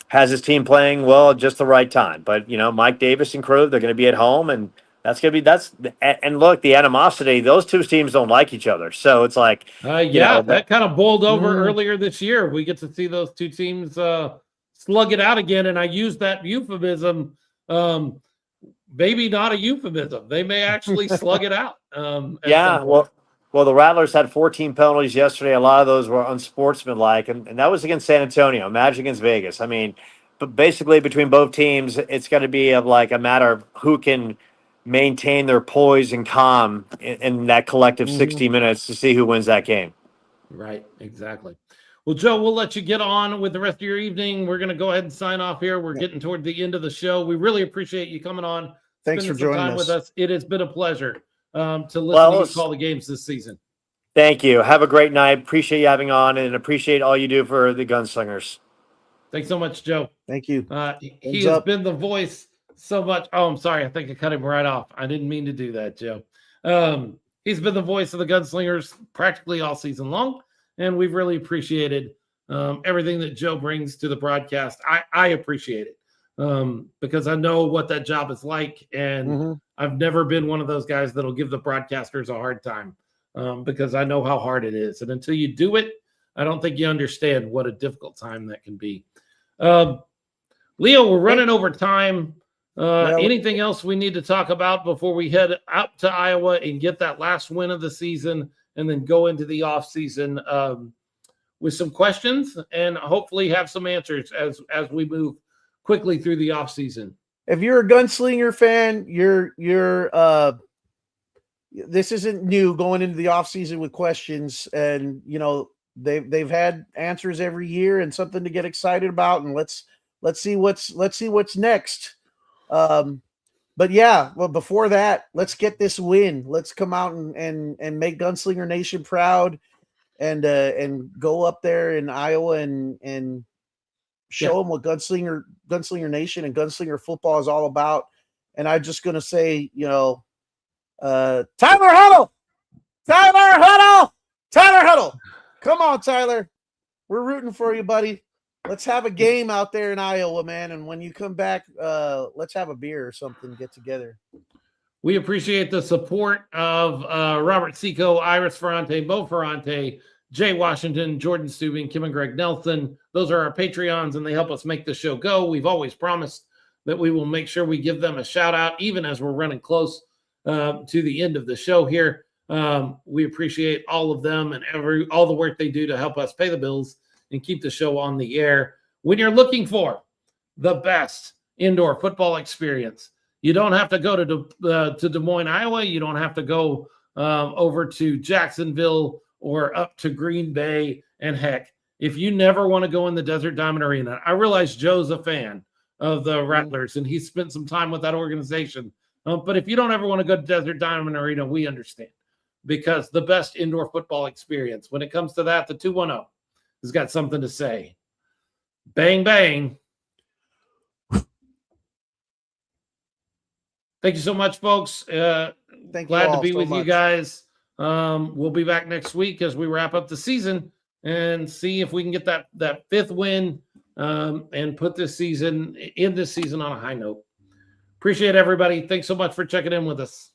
has his team playing well at just the right time. But Mike Davis and crew, they're going to be at home, and and look, the animosity. Those two teams don't like each other, so it's like that kind of boiled over earlier this year. We get to see those two teams slug it out again, and I use that euphemism. Maybe not a euphemism. They may actually slug it out. Well, the Rattlers had 14 penalties yesterday. A lot of those were unsportsmanlike, and that was against San Antonio. Imagine against Vegas. I mean, but basically between both teams, it's going to be a matter of who can maintain their poise and calm in that collective 60 minutes to see who wins that game. Right, exactly. Well, Joe, we'll let you get on with the rest of your evening. We're going to go ahead and sign off here. We're getting toward the end of the show. We really appreciate you coming on. Thanks for joining us. With us. It has been a pleasure. To listen to you call the games this season. Thank you. Have a great night. Appreciate you having on, and appreciate all you do for the Gunslingers. Thanks so much, Joe. Thank you. He has been the voice so much. Oh, I'm sorry. I think I cut him right off. I didn't mean to do that, Joe. He's been the voice of the Gunslingers practically all season long, and we've really appreciated everything that Joe brings to the broadcast. I appreciate it. Because I know what that job is like, and I've never been one of those guys that'll give the broadcasters a hard time because I know how hard it is. And until you do it, I don't think you understand what a difficult time that can be. Leo, we're running over time. Anything else we need to talk about before we head out to Iowa and get that last win of the season and then go into the off season with some questions and hopefully have some answers as we move quickly through the off season? If you're a Gunslinger fan, you're this isn't new going into the off season with questions, and they've had answers every year and something to get excited about, and let's see what's next. But yeah, well, before that, let's get this win. Let's come out and make Gunslinger Nation proud, and go up there in Iowa and show them what Gunslinger Nation and Gunslinger football is all about. And I'm just going to say, Tyler Huddle. Come on, Tyler. We're rooting for you, buddy. let's have a game out there in Iowa, man. And when you come back, let's have a beer or something, get together. We appreciate the support of Robert Seco, Iris Ferrante, Bo Ferrante, Jay Washington, Jordan Stubing, Kim and Greg Nelson. Those are our Patreons, and they help us make the show go. We've always promised that we will make sure we give them a shout out, even as we're running close to the end of the show here. We appreciate all of them and all the work they do to help us pay the bills and keep the show on the air. When you're looking for the best indoor football experience, you don't have to go to Des Moines, Iowa. You don't have to go over to Jacksonville or up to Green Bay. And heck, if you never want to go in the Desert Diamond Arena, I realize Joe's a fan of the Rattlers and he's spent some time with that organization. But if you don't ever want to go to Desert Diamond Arena, we understand, because the best indoor football experience, when it comes to that, the 210 has got something to say. Bang, bang. Thank you so much, folks. Glad to be with you guys. We'll be back next week as we wrap up the season and see if we can get that fifth win and put this season on a high note. Appreciate everybody. Thanks so much for checking in with us.